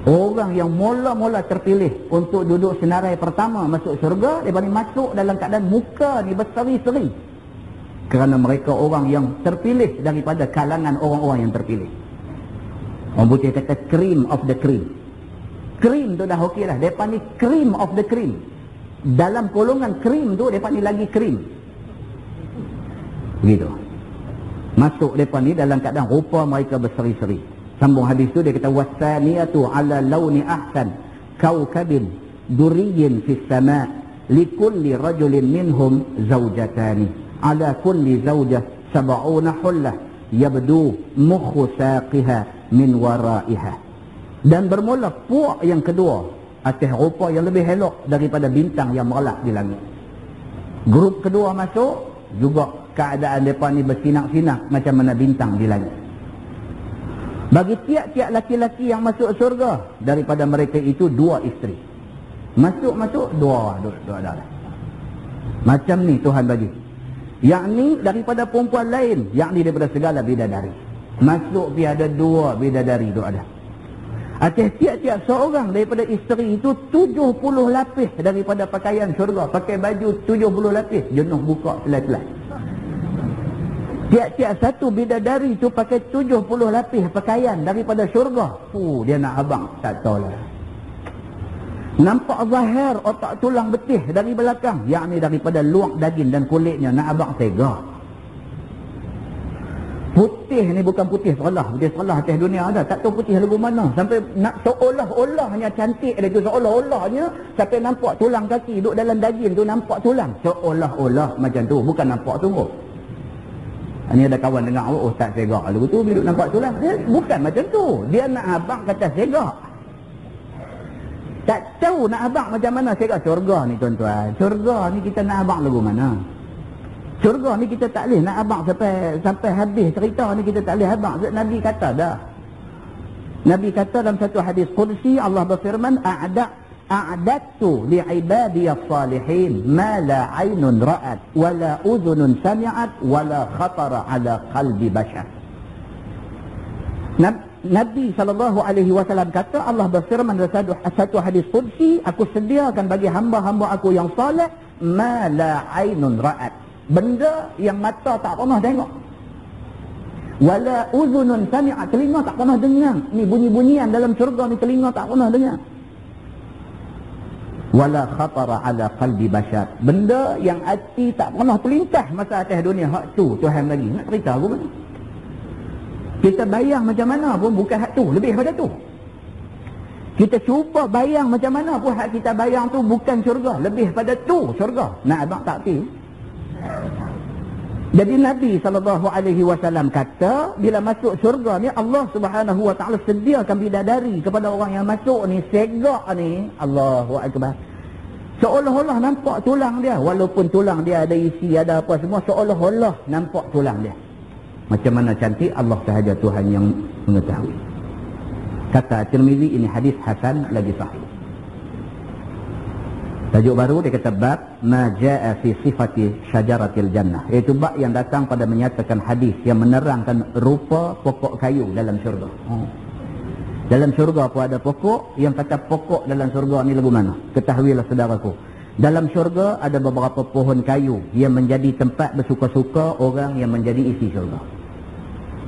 Orang yang mula-mula terpilih untuk duduk senarai pertama masuk syurga, mereka ni masuk dalam keadaan muka ni berseri-seri. Kerana mereka orang yang terpilih daripada kalangan orang-orang yang terpilih. Orang putih kata cream of the cream. Cream tu dah okey dah. Mereka ni cream of the cream. Dalam golongan cream tu, mereka ni lagi cream. Begitu. Masuk mereka ni dalam keadaan rupa mereka berseri-seri. Sambung hadis tu dia kata wasaniyatu ala launi ahsan kaukabin duriyyin fis sama likulli rajulin minhum zawjatani ala kulli zawjah 70 hullah yabdu mukhu saqiha min waraiha. Dan bermula puak yang kedua atas rupa yang lebih elok daripada bintang yang merlap di langit. Grup kedua masuk juga keadaan mereka ni bersinak-sinak macam mana bintang di langit. Bagi tiap-tiap laki-laki yang masuk surga, daripada mereka itu 2 isteri. Masuk dua dah. Macam ni Tuhan bagi. Yakni daripada perempuan lain, yakni daripada segala bidadari. Masuk pi ada 2 bidadari tu ada. Atas tiap-tiap seorang daripada isteri itu 70 lapis daripada pakaian syurga. Pakai baju 70 lapis, jenuh buka selai-selai. Tiap-tiap satu bidadari tu pakai 70 lapis pakaian daripada syurga. Dia nak abang, tak tahu lah. Nampak zahir otak tulang betih dari belakang, yakni daripada luak daging dan kulitnya, nak abang tega. Putih ni bukan putih seolah, putih seolah atas dunia ada, tak tahu putih lagu mana. Sampai nak seolah-olahnya cantik dia tu, seolah-olahnya sampai nampak tulang kaki duduk dalam daging tu, nampak tulang. Seolah-olah macam tu, bukan nampak sungguh. Ini ada kawan dengar, oh tak segak lagu tu, bila nampak tulang. Dia bukan macam tu. Dia nak abang kata segak. Tak tahu nak abang macam mana segak. Syurga ni tuan-tuan. Syurga ni kita nak abang lagu mana. Syurga ni kita tak boleh nak abang sampai habis cerita ni, kita tak boleh abang. Nabi kata dah. Nabi kata dalam satu hadis qudsi, Allah berfirman, a'dadtu li'ibadiyas salihin ma la 'ainun ra'at wa la udhunun sami'at wa la khatara 'ala qalbi bashar. Nabi SAW kata, Allah berfirman dalam satu hadis qudsi, aku sediakan bagi hamba-hamba aku yang saleh ma la 'ainun ra'at, benda yang mata tak pernah tengok, wala udhunun sami'at, telinga tak pernah dengar. Ni bunyi-bunyian dalam syurga ni telinga tak pernah dengar. Wala khatara ala qalbi bashar, benda yang hati tak pernah terlintas masa atas dunia. Hak tu Tuhan bagi. Nak cerita aku mana? Kita bayang macam mana pun bukan hak tu, lebih pada tu. Kita cuba bayang macam mana pun hak kita bayang tu bukan syurga. Lebih pada tu syurga. Nak abang tak pi. Jadi Nabi SAW kata, bila masuk syurga ni, Allah Subhanahu Wa Taala sediakan bidadari kepada orang yang masuk ni, segak ni, Allahu Akbar. Seolah-olah nampak tulang dia, walaupun tulang dia ada isi, ada apa semua, seolah-olah nampak tulang dia. Macam mana cantik, Allah sahaja Tuhan yang mengetahui. Kata Tirmizi, ini hadis hasan lagi sahih. Tajuk baru dia kata bab ma jaa fi sifati syajaratil jannah, iaitu bab yang datang pada menyatakan hadis yang menerangkan rupa pokok kayu dalam syurga. Dalam syurga pun ada pokok, yang kata pokok dalam syurga ni lagu mana? Ketahuilah saudaraku, dalam syurga ada beberapa pohon kayu yang menjadi tempat bersuka-suka orang yang menjadi isi syurga.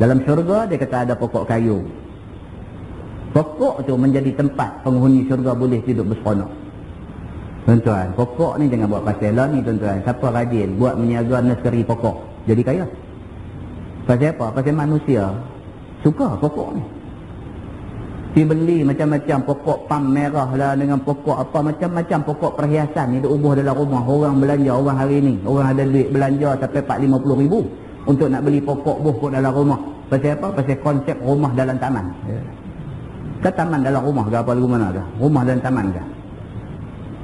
Dalam syurga dia kata ada pokok kayu. Pokok tu menjadi tempat penghuni syurga boleh hidup berseronok. Tuan-tuan, pokok ni jangan buat pasal lah ni tuan-tuan. Siapa rajin buat menjaga nursery pokok, jadi kaya. Pasal apa? Pasal manusia suka pokok ni. Dia beli macam-macam pokok pam merah lah, dengan pokok apa, macam-macam pokok perhiasan ni dia ubah dalam rumah. Orang belanja, orang hari ni, orang ada duit belanja sampai 4-50 ribu untuk nak beli pokok buah kat dalam rumah. Pasal apa? Pasal konsep rumah dalam taman. Ke taman dalam rumah ke apa lagu mana ke? Rumah dalam taman ke?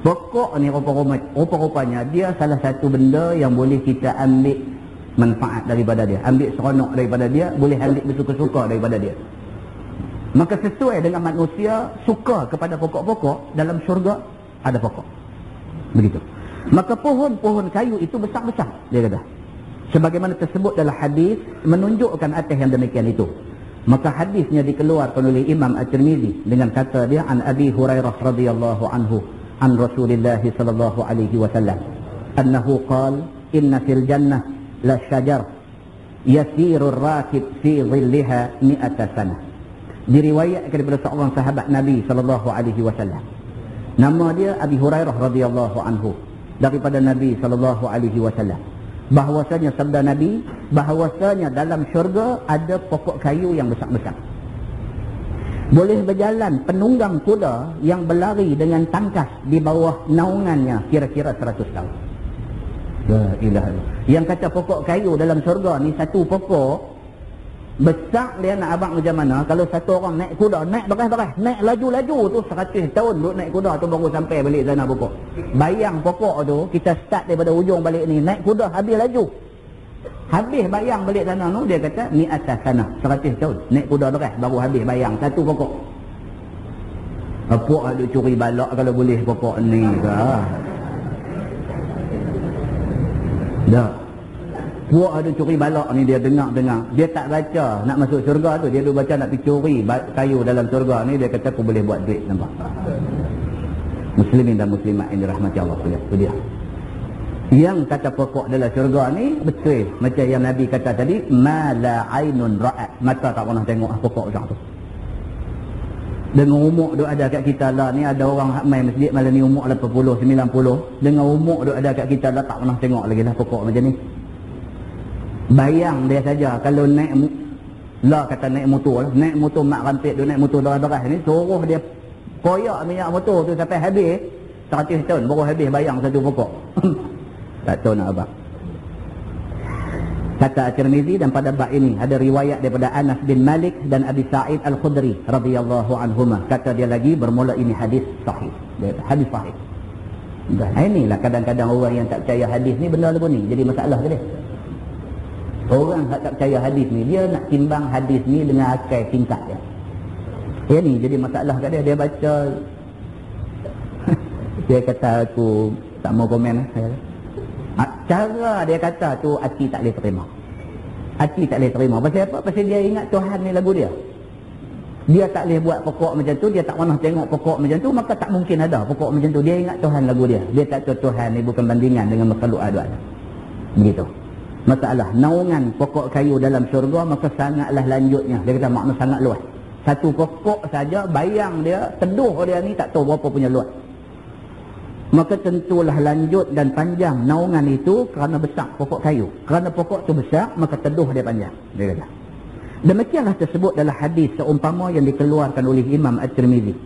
Pokok ni rupa-rupanya dia salah satu benda yang boleh kita ambil manfaat daripada dia, ambil seronok daripada dia, boleh ambil bersuka-suka daripada dia. Maka sesuai dengan manusia suka kepada pokok-pokok, dalam syurga ada pokok. Begitu. Maka pohon-pohon kayu itu besar-besar, dia kata. Sebagaimana tersebut dalam hadis menunjukkan atas yang demikian itu. Maka hadisnya dikeluarkan oleh Imam At-Tirmizi dengan kata dia an Abi Hurairah radhiyallahu anhu an Rasulillah sallallahu alaihi wasallam annahu qala inna fil jannah la syajar yasiru ar-rakib fi dhillaha 100 sanah. Diriwayatkan daripada seorang sahabat Nabi sallallahu alaihi wasallam, nama dia Abi Hurairah radhiyallahu anhu, daripada Nabi sallallahu alaihi wasallam, bahwasanya sabda Nabi, bahwasanya dalam syurga ada pokok kayu yang besar-besar. Boleh berjalan penunggang kuda yang berlari dengan tangkas di bawah naungannya kira-kira 100 tahun. La ilaha illallah. Yang kata pokok kayu dalam syurga ni satu pokok besar, dia nak abang macam mana? Kalau satu orang naik kuda, naik beras-beras, naik laju-laju tu 100 tahun duduk naik kuda tu baru sampai balik sana pokok. Bayang pokok tu, kita start daripada ujung balik ni, naik kuda habis laju. Habis bayang balik sana tu, dia kata ni atas sana 100 tahun naik kuda beras baru habis bayang satu pokok. Apa ada curi balak kalau boleh pokok ni ke? Dah. Puak ada curi balak ni, dia dengar-dengar. Dia tak baca nak masuk syurga tu, dia duk baca nak pergi curi kayu dalam syurga ni. Dia kata aku boleh buat duit, nampak? Muslimin dan muslimat yang dirahmati Allah sekalian. Itu dia. Yang kata pokok dalam syurga ni betul macam yang Nabi kata tadi, ma la ainun ra'at, mata tak pernah tengok pokok macam tu. Dengan umur duk ada kat kita lah ni, ada orang hak main masjid malam ni umur 80 90, dengan umur duk ada kat kita lah tak pernah tengok lagi dah pokok macam ni. Bayang dia saja kalau naik lah, kata naik motor lah, naik motor mak rampit tu, naik motor darah-darah ni, suruh dia koyak minyak motor tu sampai habis 100 tahun baru habis bayang satu pokok. Tak tahu nak apa. Kata At-Tirmizi, dan pada bab ini ada riwayat daripada Anas bin Malik dan Abi Sa'id Al-Khudri radhiyallahu anhuma. Kata dia lagi, bermula ini hadis sahih. Hadis sahih. Inilah kadang-kadang orang yang tak percaya hadis ni benda lagu ni jadi masalah ke dia. Orang tak percaya hadis ni, dia nak timbang hadis ni dengan akal tingkat dia. Ini jadi masalah kat dia. Dia baca dia kata aku tak mau komen saya. Cara dia kata tu hati tak boleh terima. Hati tak boleh terima. Pasal apa? Pasal dia ingat Tuhan ni lagu dia. Dia tak boleh buat pokok macam tu, dia tak pernah tengok pokok macam tu, maka tak mungkin ada pokok macam tu. Dia ingat Tuhan lagu dia. Dia tak tahu Tuhan ni bukan bandingan dengan makhluk ada. Begitu. Masalah naungan pokok kayu dalam syurga maka sangatlah lanjutnya. Dia kata makna sangat luas. Satu pokok saja bayang dia, teduh dia ni tak tahu berapa punya luas. Maka tentulah lanjut dan panjang naungan itu kerana besar pokok kayu. Kerana pokok tu besar, maka teduh dia panjang. Dia kata. Demikianlah tersebut dalam hadis seumpama yang dikeluarkan oleh Imam At-Tirmizi.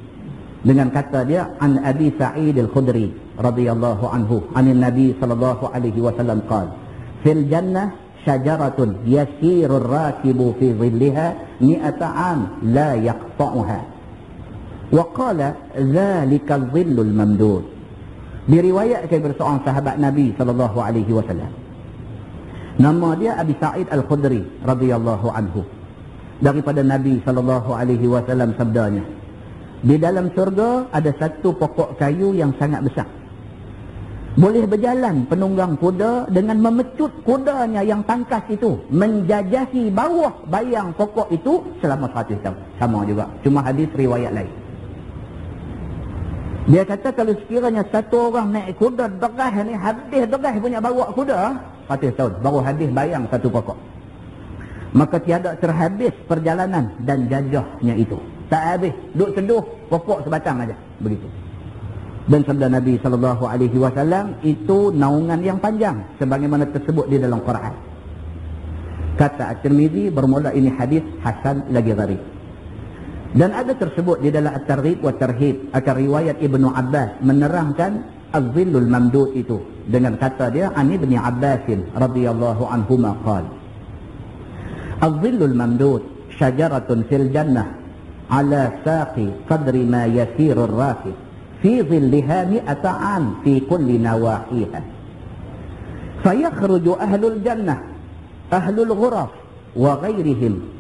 dengan kata dia, an Abi Sa'id al-Khudri radhiyallahu anhu anin Nabi sallallahu alaihi wasallam qala fil jannah syajaratun yasirur rakibu fi dhillaha mi'ata 'am la yaqta'uha wa qala dhalika adh-dhillul mamdud. Diriwayatkan oleh seorang sahabat Nabi sallallahu alaihi wasallam, nama dia Abi Sa'id al-Khudri radhiyallahu anhu, daripada Nabi sallallahu alaihi wasallam sabdanya, di dalam syurga ada satu pokok kayu yang sangat besar. Boleh berjalan penunggang kuda dengan memecut kudanya yang tangkas itu menjajahi bawah bayang pokok itu selama 100 tahun. Sama juga, cuma hadis riwayat lain. Dia kata kalau sekiranya satu orang naik kuda derah ni, habis derah punya bawa kuda 100 tahun baru habis bayang satu pokok, maka tiada terhabis perjalanan dan jajahnya itu. Tak habis, duduk seduh pokok sebatang aja, begitu. Dan sabda Nabi sallallahu alaihi wasallam itu naungan yang panjang sebagaimana tersebut di dalam Quran. Kata At-Tirmizi bermula ini hadis hasan lagi gharib. Dan ada tersebut di dalam At-Targhib wa Tarhib akan riwayat Ibnu Abbas menerangkan az-zillul mamdud itu dengan kata dia, an Ibnu Abbas radhiyallahu anhuma qala az-zillul mamdud syajaratun fil jannah ala saqi qadri ma yasirur rakib fi zilliha mi'ata 'am fi kulli nawahiha fayakhruju ahlul jannah ahlul ghuraf wa ghairihim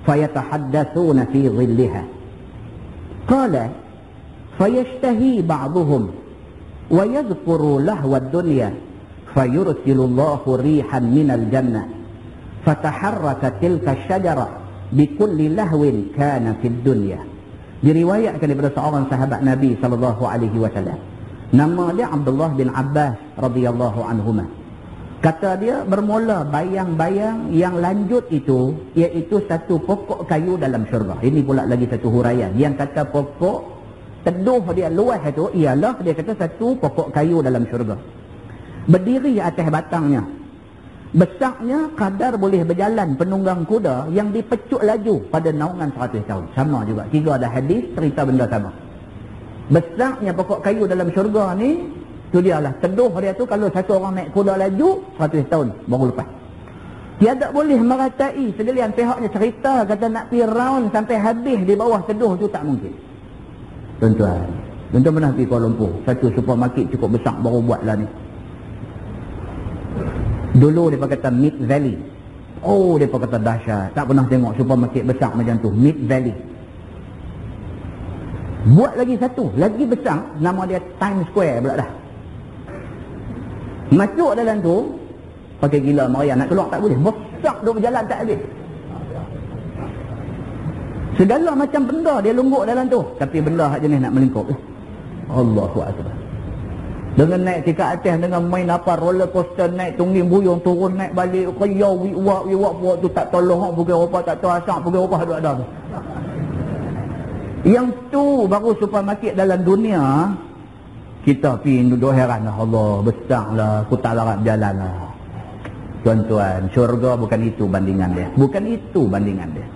fayatahaddatsuna fi zilliha qala fayashtahi ba'dhum wa yadhkuru lahwa ad-dunya fayursilu Allahu rihan minal jannah fataharrakat tilka asy-syajarah bikulli lahwin kana fid dunya. Diriwayatkan daripada seorang sahabat Nabi sallallahu alaihi wasallam, nama dia Abdullah bin Abbas radhiyallahu anhuma. Kata dia bermula bayang-bayang yang lanjut itu iaitu satu pokok kayu dalam syurga. Ini pula lagi satu huraian. Yang kata pokok teduh dia luas itu ialah dia kata satu pokok kayu dalam syurga. Berdiri atas batangnya. Besarnya kadar boleh berjalan penunggang kuda yang dipecut laju pada naungan 100 tahun. Sama juga. Tiga ada hadis cerita benda sama. Besarnya pokok kayu dalam syurga ni, tu dia lah. Teduh dia tu kalau satu orang naik kuda laju 100 tahun baru lepas. Tiada boleh meratai sekalian pihaknya cerita kata nak pergi round sampai habis di bawah teduh tu tak mungkin. Tuan-tuan pernah pergi Kuala Lumpur, satu supermarket cukup besar baru buat lah ni. Dulu mereka kata Mid Valley. Oh, mereka kata dahsyat. Tak pernah tengok supermarket besar macam tu. Mid Valley. Buat lagi satu, lagi besar, nama dia Times Square pula dah. Masuk dalam tu, pakai gila Maria, nak keluar tak boleh. Besar duk berjalan tak habis. Segala macam benda dia lungguk dalam tu. Tapi benda hak jenis nak melingkup. Allahu Akbar. Dengan naik tingkat atas, dengan main apa roller coaster, naik tungging buyung, turun naik balik, kaya wiwak buat tu tak tolong, bukan apa tak tahu asal, bukan apa ada tu. Yang tu baru supermarket dalam dunia. Kita pergi duduk heran lah, Allah besar lah, aku tak larat berjalan lah. Tuan-tuan, syurga bukan itu bandingan dia. Bukan itu bandingan dia.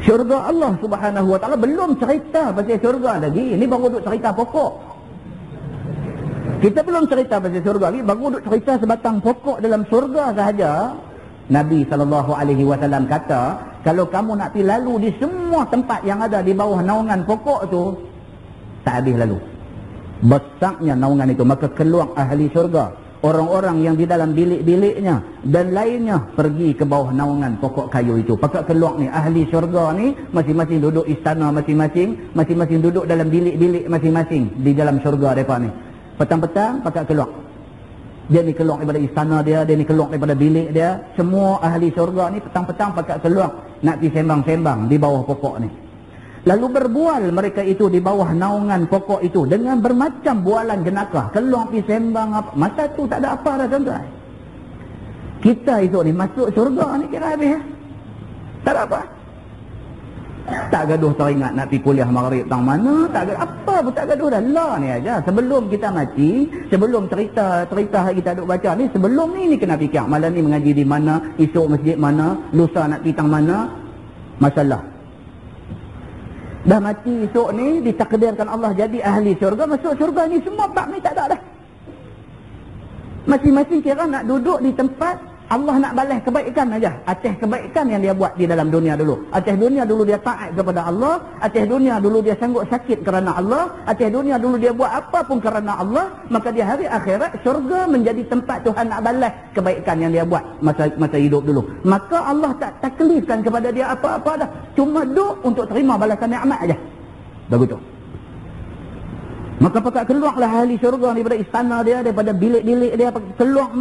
Syurga Allah Subhanahu Wa Taala belum cerita pasal syurga lagi. Ini baru duduk cerita pokok. Kita belum cerita pasal syurga lagi, baru duk cerita sebatang pokok dalam syurga sahaja. Nabi SAW kata, kalau kamu nak pergi lalu di semua tempat yang ada di bawah naungan pokok tu, tak habis lalu. Besarnya naungan itu, maka keluar ahli syurga, orang-orang yang di dalam bilik-biliknya dan lainnya pergi ke bawah naungan pokok kayu itu. Pakat keluar ni ahli syurga ni, masing-masing duduk istana masing-masing, masing-masing duduk dalam bilik-bilik masing-masing di dalam syurga mereka ni. Petang-petang pakat keluar. Dia ni keluar daripada istana dia ni keluar daripada bilik dia. Semua ahli syurga ni petang-petang pakat keluar nak pergi sembang-sembang di bawah pokok ni. Lalu berbual mereka itu di bawah naungan pokok itu dengan bermacam bualan jenakah. Keluar pergi sembang apa. Masa tu tak ada apa dah tuan-tuan. Kita itu ni masuk syurga ni kira habis ya. Tak ada apa. Tak gaduh teringat nak pergi kuliah maghrib tang mana, tak gaduh apa pun, tak gaduh dah. Lah ni aja. Sebelum kita mati, sebelum cerita kita duk baca ni, sebelum ni kena fikir malam ni mengaji di mana, esok masjid mana, lusa nak pergi tang mana. Masalah. Dah mati esok ni, ditakdirkan Allah jadi ahli syurga, masuk syurga ni semua bab ni tak ada dah. Masing-masing kira nak duduk di tempat Allah nak balas kebaikan aja. Atas kebaikan yang dia buat di dalam dunia dulu. Atas dunia dulu dia taat kepada Allah. Atas dunia dulu dia sanggup sakit kerana Allah. Atas dunia dulu dia buat apa pun kerana Allah. Maka di hari akhirat syurga menjadi tempat Tuhan nak balas kebaikan yang dia buat masa hidup dulu. Maka Allah tak taklifkan kepada dia apa-apa dah. Cuma duduk untuk terima balasan nikmat aja. Begitu. Maka pakat keluarlah ahli syurga daripada istana dia, daripada bilik-bilik dia, keluar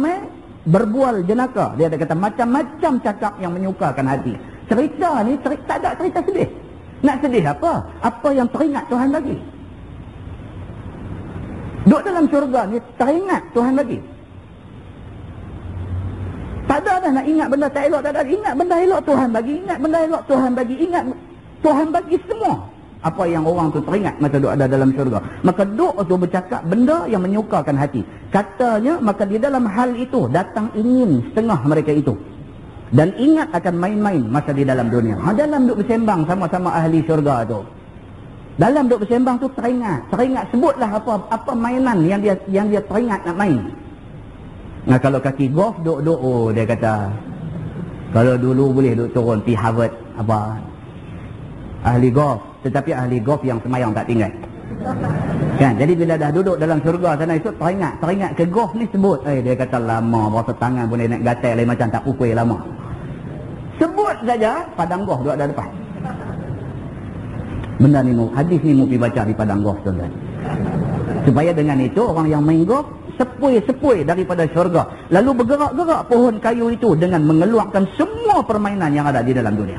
berbual jenaka. Dia ada kata macam-macam cakap yang menyukakan hati. Cerita ni tak ada cerita sedih. Nak sedih apa? Apa yang teringat Tuhan bagi. Duduk dalam syurga ni teringat Tuhan bagi. Tak ada dah nak ingat benda tak elok, tak ada. Ingat benda elok Tuhan bagi, ingat benda elok Tuhan bagi, ingat Tuhan bagi semua. Apa yang orang tu teringat masa duduk ada dalam syurga. Maka duduk tu bercakap benda yang menyukakan hati. Katanya, maka di dalam hal itu datang ingin setengah mereka itu. Dan ingat akan main-main masa di dalam dunia. Dalam duduk bersembang sama-sama ahli syurga tu. Dalam duduk bersembang tu teringat sebutlah apa mainan yang dia teringat nak main. Nah, kalau kaki golf duduk oh dia kata kalau dulu boleh duduk turun pergi Harvard apa ahli golf, tetapi ahli golf yang semayang tak tinggal. Kan? Jadi bila dah duduk dalam syurga sana itu teringat ke golf ni sebut. Dia kata lama, berasa tangan pun dia nak gatal lain macam tak pukul lama. Sebut saja padang golf duduk ada depan. Benda ni hadis ni mau pergi baca di padang golf tuan-tuan. Supaya dengan itu orang yang main golf sepui-sepui daripada syurga. Lalu bergerak-gerak pohon kayu itu dengan mengeluarkan semua permainan yang ada di dalam dunia.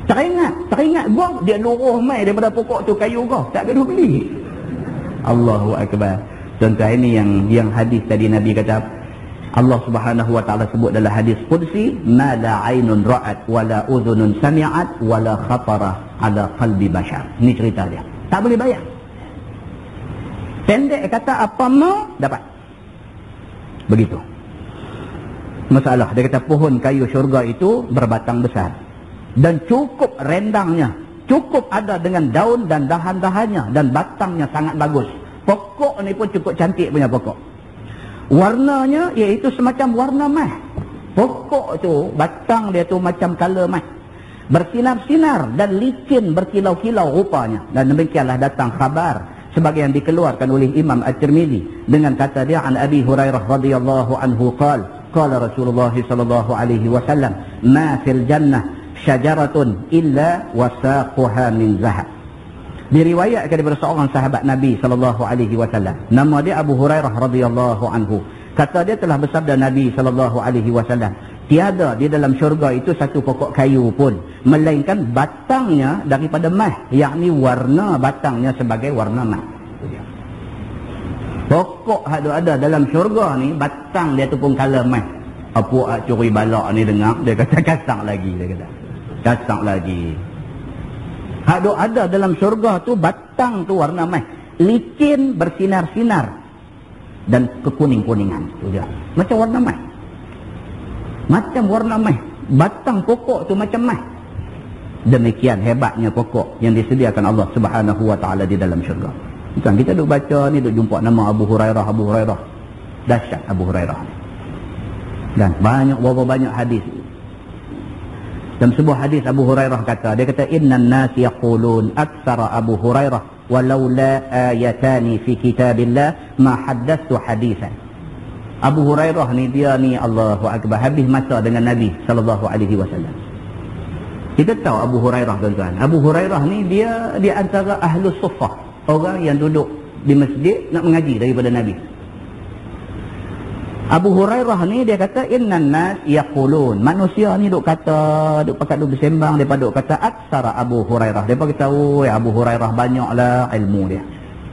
Teringat golf, dia luruh mai daripada pokok tu kayu golf. Tak kena beli. Allahu Akbar. Contoh ini yang hadis tadi Nabi kata, Allah Subhanahu wa taala sebut dalam hadis qudsi, ma la ainun ra'at wa la udhunun sami'at wa la khatara ala qalbi bashar. Ini cerita dia. Tak boleh bayang. Pendek kata apa mau dapat. Begitu. Masalah dia kata pohon kayu syurga itu berbatang besar. Dan cukup rendangnya, cukup ada dengan daun dan dahan-dahannya, dan batangnya sangat bagus. Pokok ni pun cukup cantik punya pokok. Warnanya iaitu semacam warna emas. Pokok tu, batang dia tu macam color emas. Bersinar-sinar dan licin berkilau-kilau rupanya. Dan demikianlah datang khabar sebagai yang dikeluarkan oleh Imam At-Tirmizi dengan kata dia an Abi Hurairah radhiyallahu anhu qala Rasulullah sallallahu alaihi wasallam ma fil jannah syajaratun illa wasaquha min zahab. Diriwayatkan daripada seorang sahabat Nabi sallallahu alaihi wasallam. Nama dia Abu Hurairah radhiyallahu anhu. Kata dia telah bersabda Nabi sallallahu alaihi wasallam, tiada di dalam syurga itu satu pokok kayu pun melainkan batangnya daripada emas, yakni warna batangnya sebagai warna emas. Pokok ada dalam syurga ni batang dia tu pun color emas. Apa curi balak ni dengar dia kata kasar lagi, dia kata kasar lagi. Ada dalam syurga tu batang tu warna emas, licin bersinar-sinar dan kekuning-kuningan tu dia. Macam warna emas. Macam warna emas. Batang pokok tu macam emas. Demikian hebatnya pokok yang disediakan Allah Subhanahu wa taala di dalam syurga. Bukan kita duk baca ni duk jumpa nama Abu Hurairah. Dahsyat Abu Hurairah. Dan berapa banyak hadis. Dalam sebuah hadis Abu Hurairah kata, dia kata innan nas yaqulun aktsara Abu Hurairah walau la ayatani fi kitabillah ma haddatsu hadisan. Abu Hurairah ni dia ni Allahu Akbar habis masa dengan Nabi sallallahu alaihi wasallam. Kita tahu Abu Hurairah tuan-tuan. Abu Hurairah ni dia di antara ahlus suffah, orang yang duduk di masjid nak mengaji daripada Nabi. Abu Hurairah ni dia kata innan nas yaqulun, manusia ni duk kata, duk pakat duk bersembang, depa duk kata aksara Abu Hurairah. Depa kata Abu Hurairah banyaklah ilmu dia.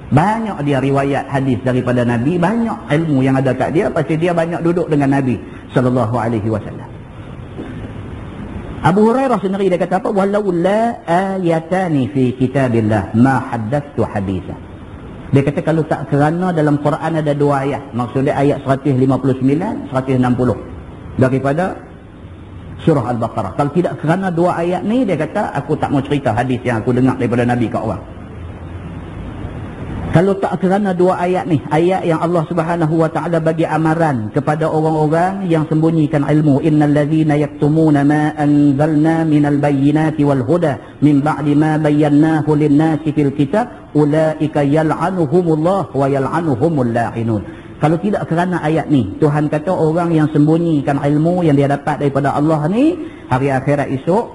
Banyak dia riwayat hadis daripada Nabi, banyak ilmu yang ada kat dia pasal dia banyak duduk dengan Nabi sallallahu alaihi wasallam. Abu Hurairah sendiri dia kata apa? Walau la ayatani fi kitabillah ma haddatsu haditsan. Dia kata kalau tak kerana dalam Quran ada dua ayat. Maksudnya ayat 159, 160. Daripada Surah Al-Baqarah. Kalau tidak kerana dua ayat ni, dia kata aku tak mau cerita hadis yang aku dengar daripada Nabi kat orang. Kalau tak kerana dua ayat ni, ayat yang Allah Subhanahu wa taala bagi amaran kepada orang-orang yang sembunyikan ilmu, innal ladzina yaktumuna ma anzalna minal bayyinati wal huda min ba'di ma bayyanahu lin-nasi fil kitab ulaika yal'anuhumullah wa yal'anuhumul la'inun. Kalau tidak kerana ayat ni, Tuhan kata orang yang sembunyikan ilmu yang dia dapat daripada Allah ni, hari akhirat esok,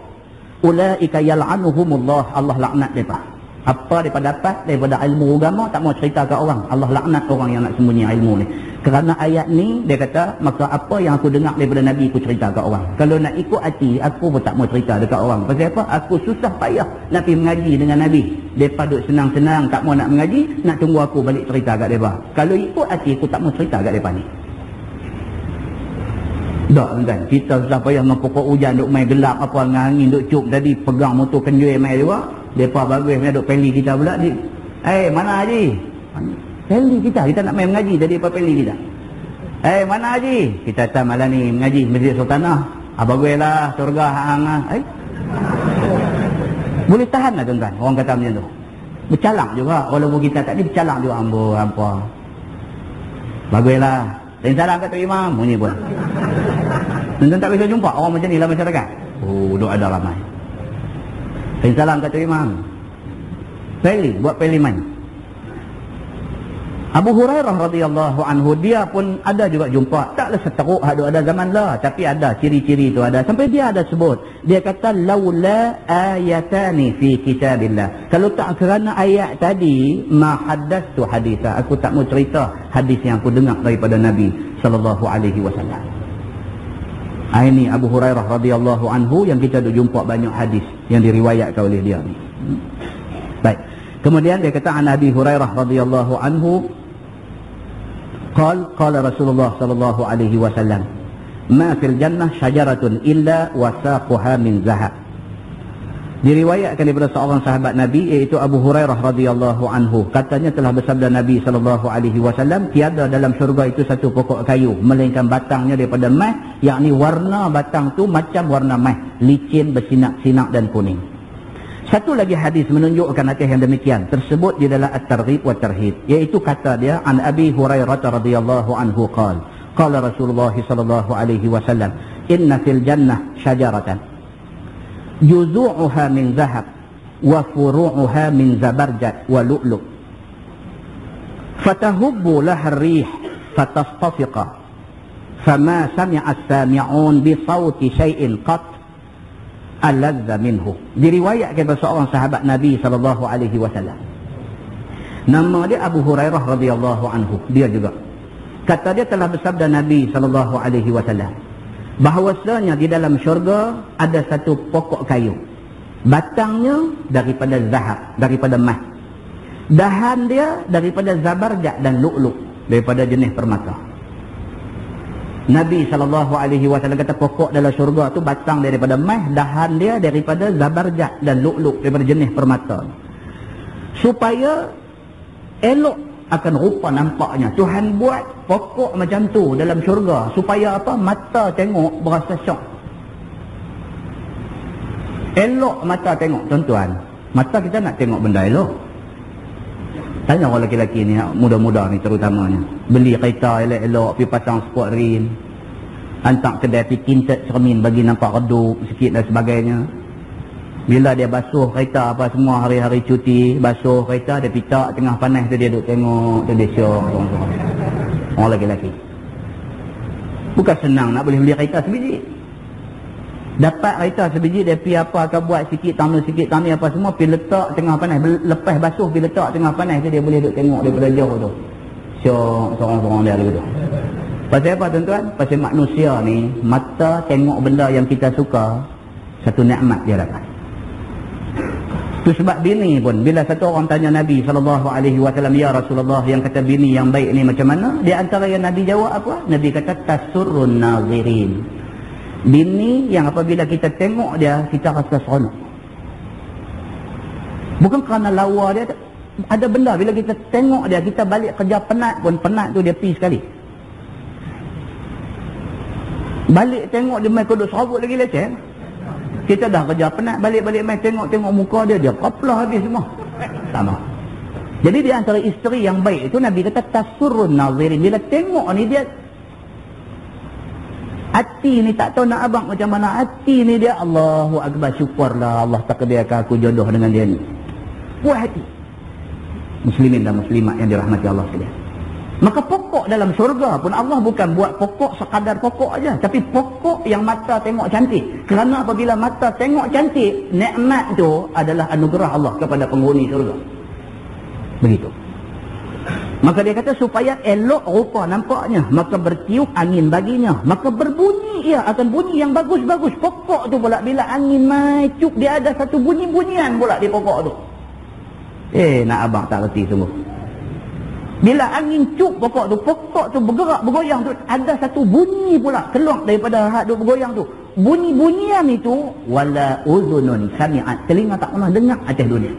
ulaika yal'anuhumullah, Allah laknat mereka. Apa daripada dapat daripada ilmu agama tak mau cerita ke orang, Allah laknat orang yang nak sembunyi ilmu ni. Kerana ayat ni, dia kata, maka apa yang aku dengar daripada Nabi aku cerita ke orang. Kalau nak ikut hati, aku pun tak mau cerita dekat orang. Pasal apa? Aku susah payah nak pergi mengaji dengan Nabi. Mereka duduk senang-senang tak mau nak mengaji, nak tunggu aku balik cerita kat mereka. Kalau ikut hati, aku tak mau cerita kat mereka ni. Tak kan, kita susah payah mempokok hujan, duk main gelap apa dengan angin, duk cuk tadi pegang motor kenjui main dia. Depa bagus punya duk peli kita pula ni. Mana Haji? Peli kita nak main mengaji tadi apa peli kita. Mana Haji? Kita datang malam ni mengaji Masjid Sultanah. Baguslah surga hang. Boleh tahan lah tuan-tuan orang kata macam tu. Bercalang juga walaupun kita tak ni bercalang juga ambo apa. Baguslah. Dan salam kata imam bunyi pun. Tuan-tuan tak bisa jumpa orang macam ni dalam masyarakat. Oh, duk ada ramai. Dan salam kata imam. Peli, buat peli main. Abu Hurairah radhiyallahu anhu, dia pun ada juga jumpa. Taklah seteruk ada zaman lah, tapi ada ciri-ciri tu ada. Sampai dia ada sebut. Dia kata laula ayatani fi kitabillah. Kalau tak kerana ayat tadi, ma haddastu haditha. Aku tak mau cerita hadis yang aku dengar daripada Nabi sallallahu alaihi wasallam. Ini Abu Hurairah radhiyallahu anhu yang kita dah jumpa banyak hadis yang diriwayatkan oleh dia ni. Baik. Kemudian dia kata an Abi Hurairah radhiyallahu anhu qala Rasulullah sallallahu alaihi wasallam ma fil jannah syajaratun illa wasaquha min zahab. Diriwayatkan daripada seorang sahabat Nabi iaitu Abu Hurairah radhiyallahu anhu, katanya telah bersabda Nabi sallallahu alaihi wasallam, tiada dalam syurga itu satu pokok kayu melainkan batangnya daripada emas, yakni warna batang tu macam warna emas, licin, bersinak-sinak dan kuning. Satu lagi hadis menunjukkan atas yang demikian tersebut di dalam At-Targhib wa Tarhib, iaitu kata dia an Abi Hurairah radhiyallahu anhu qala Rasulullah sallallahu alaihi wasallam inna fil jannah syajaratan juzu'uha min zahab wa furu'uha min zabarjad wa lu'lu' fatahubbu laha ar-rih fatastafiqa fama sami'a as-sami'un bi sawti syai'in qat alazza minhu. Diriwayatkan oleh seorang sahabat Nabi sallallahu alaihi wasallam. Nama dia Abu Hurairah radhiyallahu anhu. Dia juga kata dia telah bersabda Nabi sallallahu alaihi wasallam bahawasanya di dalam syurga ada satu pokok kayu, batangnya daripada zahab, daripada emas, dahan dia daripada zabarjad dan lu'lu', daripada jenis permata. Nabi SAW kata pokok dalam syurga tu batang daripada emas, dahan dia daripada zabarjad dan lu'lu', daripada jenis permata. Supaya elok akan rupa nampaknya, Tuhan buat pokok macam tu dalam syurga supaya apa? Mata tengok berasa syok, elok mata tengok. Tuan-tuan, mata kita nak tengok benda elok. Tanya orang lelaki-lelaki ni, muda-muda ni terutamanya, beli kereta elok-elok, pergi pasang sport rim, hantar kedai pergi kintet cermin bagi nampak redup sikit dan sebagainya. Bila dia basuh kereta apa semua hari-hari cuti, basuh kereta, dia pitak tengah panas tu dia duduk tengok, dia syok. Orang lelaki-lelaki bukan senang nak boleh beli kereta sebiji. Dapat kereta sebiji, dia pergi apa akan buat sikit tani apa semua, pergi letak tengah panas, lepas basuh pergi letak tengah panas tu, dia boleh duduk tengok daripada jauh tu. Syok seorang-seorang dia begitu. Pasal apa tuan-tuan? Pasal manusia ni mata tengok benda yang kita suka, satu nikmat dia dapat. Itu sebab bini pun, bila satu orang tanya Nabi SAW, ya Rasulullah, yang kata bini yang baik ni macam mana? Di antara yang Nabi jawab apa? Nabi kata tasurrun nazirin. Bini yang apabila kita tengok dia, kita rasa seronok. Bukan kerana lawa dia, ada benda bila kita tengok dia, kita balik kerja penat pun, penat tu dia pergi sekali. Balik tengok dia main kodok serabut lagi leceh. Kita dah kerja penat, balik-balik main tengok muka dia, dia kaplah habis semua. Sama. Jadi di antara isteri yang baik itu Nabi kata tasurrun nazirin. Bila tengok ni dia hati ni tak tahu nak abang macam mana. Hati ni dia Allahu Akbar, syukurlah Allah takdirkan aku jodoh dengan dia ni. Puas hati. Muslimin dan muslimat yang dirahmati Allah sekalian. Maka pokok dalam syurga pun Allah bukan buat pokok sekadar pokok aja, tapi pokok yang mata tengok cantik. Kerana apabila mata tengok cantik, nikmat tu adalah anugerah Allah kepada penghuni syurga. Begitu. Maka dia kata supaya elok rupa nampaknya, maka bertiup angin baginya, maka berbunyi ia akan bunyi yang bagus-bagus. Pokok tu pula bila angin macup, dia ada satu bunyi-bunyian pula di pokok tu. Nak abang tak reti sungguh. Bila angin cup pokok tu bergerak, bergoyang tu, ada satu bunyi pula keluar daripada hak tu bergoyang tu. Bunyi-bunyian itu wala uzunun sami'at, telinga tak pernah dengar atas dunia.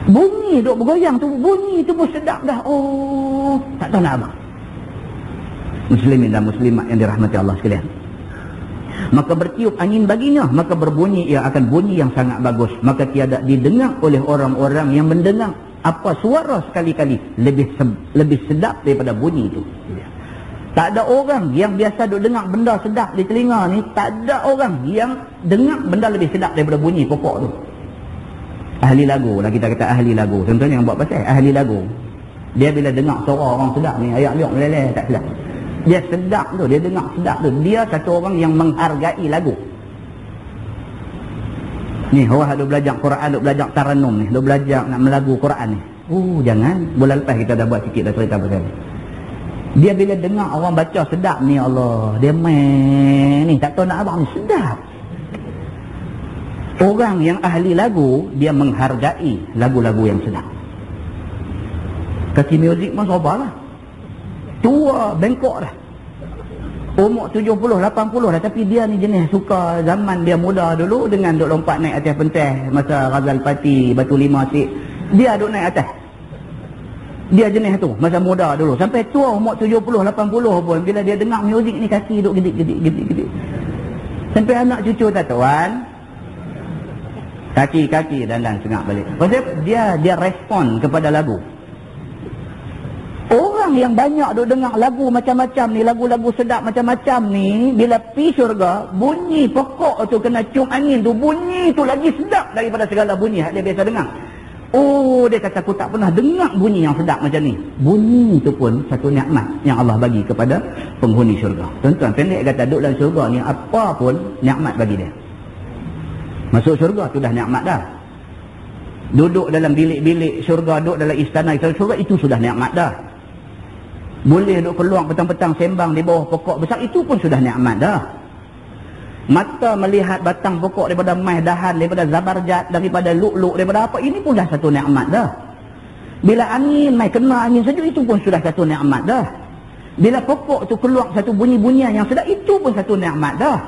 Bunyi duk bergoyang tu, bunyi tu pun sedap dah. Oh, tak tahu nak apa. Muslimin dan muslimat yang dirahmati Allah sekalian. Maka bertiup angin baginya, maka berbunyi ia akan bunyi yang sangat bagus. Maka tiada didengar oleh orang-orang yang mendengar apa suara sekali-kali lebih sedap daripada bunyi itu. Tak ada orang yang biasa duk dengar benda sedap di telinga ni, tak ada orang yang dengar benda lebih sedap daripada bunyi pokok tu. Ahli lagu lah, kita kata ahli lagu. Contohnya yang buat pasal ahli lagu. Dia bila dengar suara orang sedap ni, ayak-ayak meleleh tak sedap. Dia sedap tu, dia dengar sedap tu. Dia satu orang yang menghargai lagu. Ni orang duk belajar Quran, duk belajar taranum ni, duk belajar nak melagu Quran ni. Jangan. Bulan lepas kita dah buat sikit dah cerita pasal ni. Dia bila dengar orang baca sedap ni, Allah, dia main ni, tak tahu nak abang ni, sedap. Orang yang ahli lagu, dia menghargai lagu-lagu yang sedap. Kaki muzik pun sabarlah. Tua, bengkok dah. Umur 70, 80 dah. Tapi dia ni jenis suka zaman dia muda dulu dengan duk lompat naik atas pentas. Masa Razal Pati, Batu Lima Cik. Dia duk naik atas. Dia jenis tu, masa muda dulu. Sampai tua umur 70, 80 pun. Bila dia dengar muzik ni, kaki duk gedik-gedik. Sampai anak cucu tak tuan. Kaki dan sengak balik. Pasal dia respon kepada lagu. Orang yang banyak duk dengar lagu macam-macam ni, lagu-lagu sedap macam-macam ni, bila pi syurga, bunyi pokok tu kena cium angin tu, bunyi tu lagi sedap daripada segala bunyi yang dia biasa dengar. Dia kata aku tak pernah dengar bunyi yang sedap macam ni. Bunyi tu pun satu nikmat yang Allah bagi kepada penghuni syurga. Tuan-tuan, pendek kata duduk dalam syurga ni apa pun nikmat bagi dia. Masuk syurga tu dah nikmat dah. Duduk dalam bilik-bilik syurga, duduk dalam istana syurga, itu sudah nikmat dah. Boleh duduk keluar petang-petang sembang di bawah pokok besar, itu pun sudah nikmat dah. Mata melihat batang pokok daripada mai dahan, daripada zabarjat, daripada lu'lu', daripada apa, ini pun dah satu nikmat dah. Bila angin mai kena angin saja, itu pun sudah satu nikmat dah. Bila pokok tu keluar satu bunyi-bunyian yang sedap, itu pun satu nikmat dah.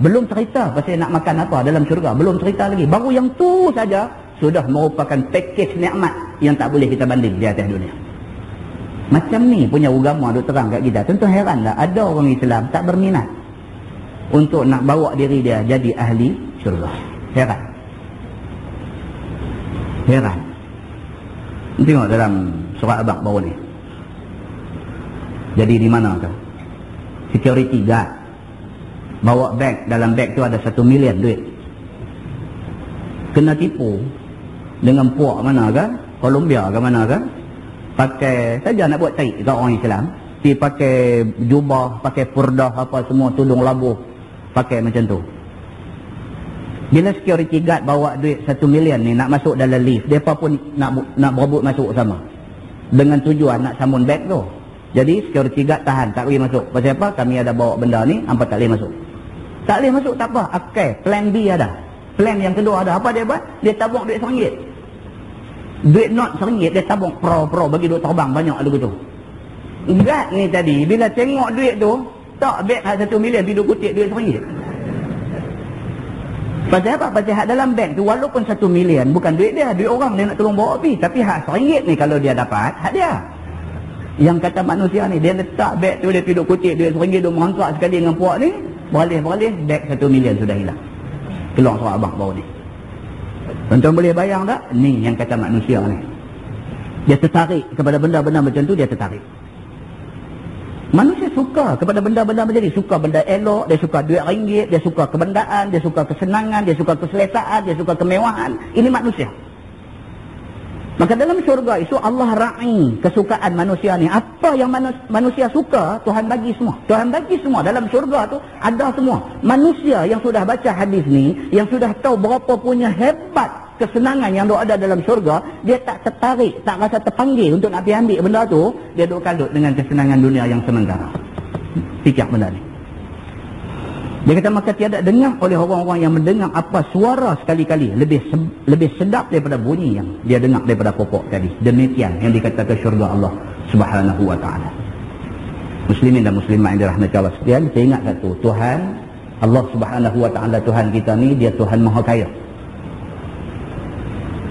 Belum cerita pasal nak makan apa dalam syurga, belum cerita lagi. Baru yang tu saja sudah merupakan pakej nikmat yang tak boleh kita banding di atas dunia. Macam ni punya agama duk terang kat kita. Tentu heranlah ada orang Islam tak berminat untuk nak bawa diri dia jadi ahli syurga. Heran. Tengok dalam surat Abang baru ni. Jadi di mana tu? Security guard bawa beg, dalam beg tu ada 1 million duit. Kena tipu dengan puak mana kan? Colombia ke mana kan? Pakai saja nak buat tarik kat orang Islam. Dia pakai jubah, pakai purdah apa semua, tudung labuh, pakai macam tu. Bila security guard bawa duit 1 million ni nak masuk dalam lift, mereka pun nak berebut masuk sama. Dengan tujuan nak sambung beg tu. Jadi security guard tahan, tak boleh masuk. Pasal apa? Kami ada bawa benda ni, hampa tak boleh masuk. Tak boleh masuk tak apa. Okay, plan B ada. Plan yang kedua ada. Apa dia buat? Dia tabung duit RM1. Duit not RM1, dia tabung pro bagi duit terbang banyak ada begitu. Guard ni tadi, bila tengok duit tu, tak beg 1 million, pergi kutip duit RM1. Pasal apa? Pasal hak dalam bank tu, walaupun 1 million, bukan duit dia, duit orang dia nak tolong bawa pergi. Tapi hak RM1 ni kalau dia dapat, hak dia. Yang kata manusia ni, dia letak beg tu, dia duduk kutip duit RM1 dia merangkak sekali dengan puak ni, beralih-beralih beg 1 million sudah hilang. Keluar surat abang baru ni. Tuan-tuan boleh bayang tak? Ni yang kata manusia ni. Dia tertarik kepada benda-benda macam tu, dia tertarik. Manusia suka kepada benda-benda macam ni. Suka benda elok, dia suka duit ringgit, dia suka kebendaan, dia suka kesenangan, dia suka keselesaan, dia suka kemewahan. Ini manusia. Maka dalam syurga itu Allah ra'i kesukaan manusia ni. Apa yang manusia suka, Tuhan bagi semua. Tuhan bagi semua. Dalam syurga tu ada semua. Manusia yang sudah baca hadis ni, yang sudah tahu berapa punya hebat kesenangan yang ada dalam syurga, dia tak tertarik, tak rasa terpanggil untuk nak pergi ambil benda tu, dia duk kalut dengan kesenangan dunia yang sementara. Fikir benda ni. Dia kata maka tiada dengar oleh orang-orang yang mendengar apa suara sekali-kali lebih sedap daripada bunyi yang dia dengar daripada pokok tadi. Demikian yang dikatakan syurga Allah Subhanahu wa taala. Muslimin dan muslimat yang dirahmati Allah sekalian, saya ingat satu, Tuhan Allah Subhanahu wa taala, Tuhan kita ni dia Tuhan Maha Kaya.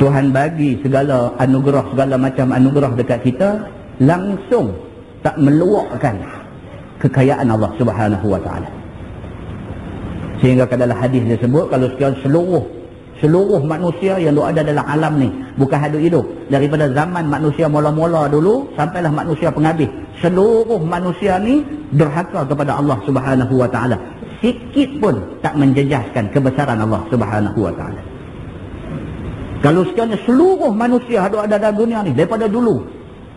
Tuhan bagi segala anugerah, segala macam anugerah dekat kita, langsung tak meluapkan kekayaan Allah Subhanahu wa taala. Sehingga dalam hadis disebut, kalau sekian seluruh manusia yang ada dalam alam ni, bukan hidup, daripada zaman manusia mula-mula dulu sampailah manusia penghabis, seluruh manusia ni derhaka kepada Allah Subhanahu wa taala. Sikit pun tak menjejaskan kebesaran Allah Subhanahu wa taala. Kalau sekiranya seluruh manusia ada dalam dunia ni, daripada dulu,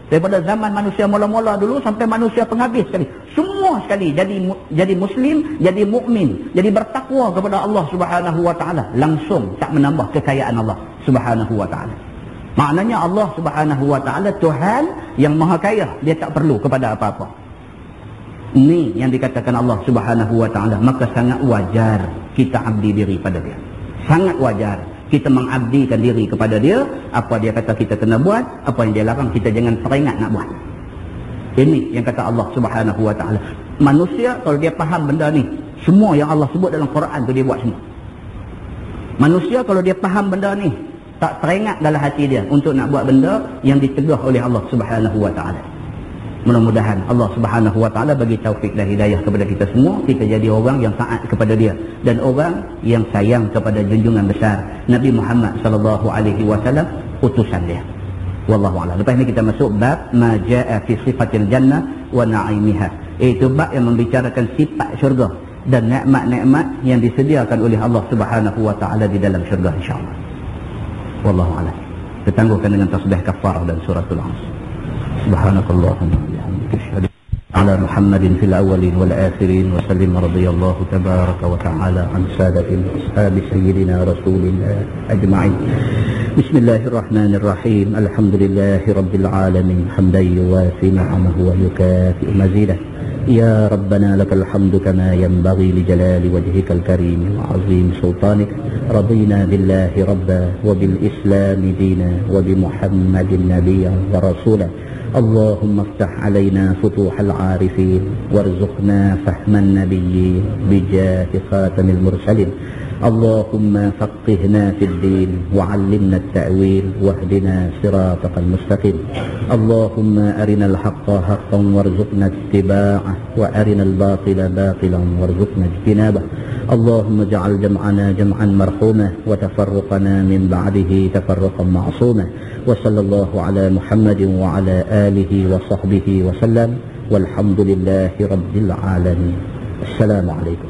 daripada zaman manusia mula-mula dulu sampai manusia penghabis sekali, semua sekali jadi muslim, jadi mukmin, jadi bertakwa kepada Allah Subhanahu wa taala, langsung tak menambah kekayaan Allah Subhanahu wa taala. Maknanya Allah Subhanahu wa taala Tuhan yang Maha Kaya, dia tak perlu kepada apa-apa. Ini yang dikatakan Allah Subhanahu wa taala, maka sangat wajar kita abdi diri pada dia. Sangat wajar kita mengabdikan diri kepada dia. Apa dia kata kita kena buat, apa yang dia larang kita jangan teringat nak buat. Ini yang kata Allah Subhanahu wa taala. Manusia kalau dia faham benda ni, semua yang Allah sebut dalam Quran tu dia buat semua. Manusia kalau dia faham benda ni, tak teringat dalam hati dia untuk nak buat benda yang ditegah oleh Allah Subhanahu wa taala. Mudah-mudahan Allah Subhanahu wa taala bagi taufik dan hidayah kepada kita semua, kita jadi orang yang taat kepada dia dan orang yang sayang kepada junjungan besar Nabi Muhammad sallallahu alaihi wasallam, utusan dia. Wallahu a'lam. Lepas ni kita masuk bab ma jaa fi sifatil jannah wa na'imiha. Itu bab yang membicarakan sifat syurga dan nikmat-nikmat yang disediakan oleh Allah Subhanahu wa taala di dalam syurga insya-Allah. Wallahu a'lam. Kita tangguhkan dengan tasbih kafarah dan suratul Asr. Subhanakallahumma wa bihamdika asyhadu ala Muhammadin fil awwalin wal akhirin wa sallim radhiyallahu tabaraka wa ta'ala an sadatil ashabi sayyidina rasulillah ajma'in. Bismillahirrahmanirrahim. Alhamdulillahi rabbil alamin hamdan yuwafi ni'amahu wa yukafi'u mazidah. Ya Rabbana lakal hamdu kama yanbaghi li jalali wajhikal karim wa 'azim sultanik. Radina billahi rabba wa bil islam dina wa bi Muhammadin nabiyyan wa rasulah. اللهم افتح علينا فتوح العارفين وارزقنا فهم النبيين بجاه خاتم المرسلين. اللهم فقهنا في الدين وعلمنا التأويل واهدنا صراطك المستقيم. اللهم أرنا الحق حقا وارزقنا اتباعه وأرنا الباطل باطلا وارزقنا اجتنابه. اللهم اجعل جمعنا جمعا مرحوما وتفرقنا من بعده تفرقا معصوما. وصلى الله على محمد وعلى آله وصحبه وسلم والحمد لله رب العالمين. السلام عليكم.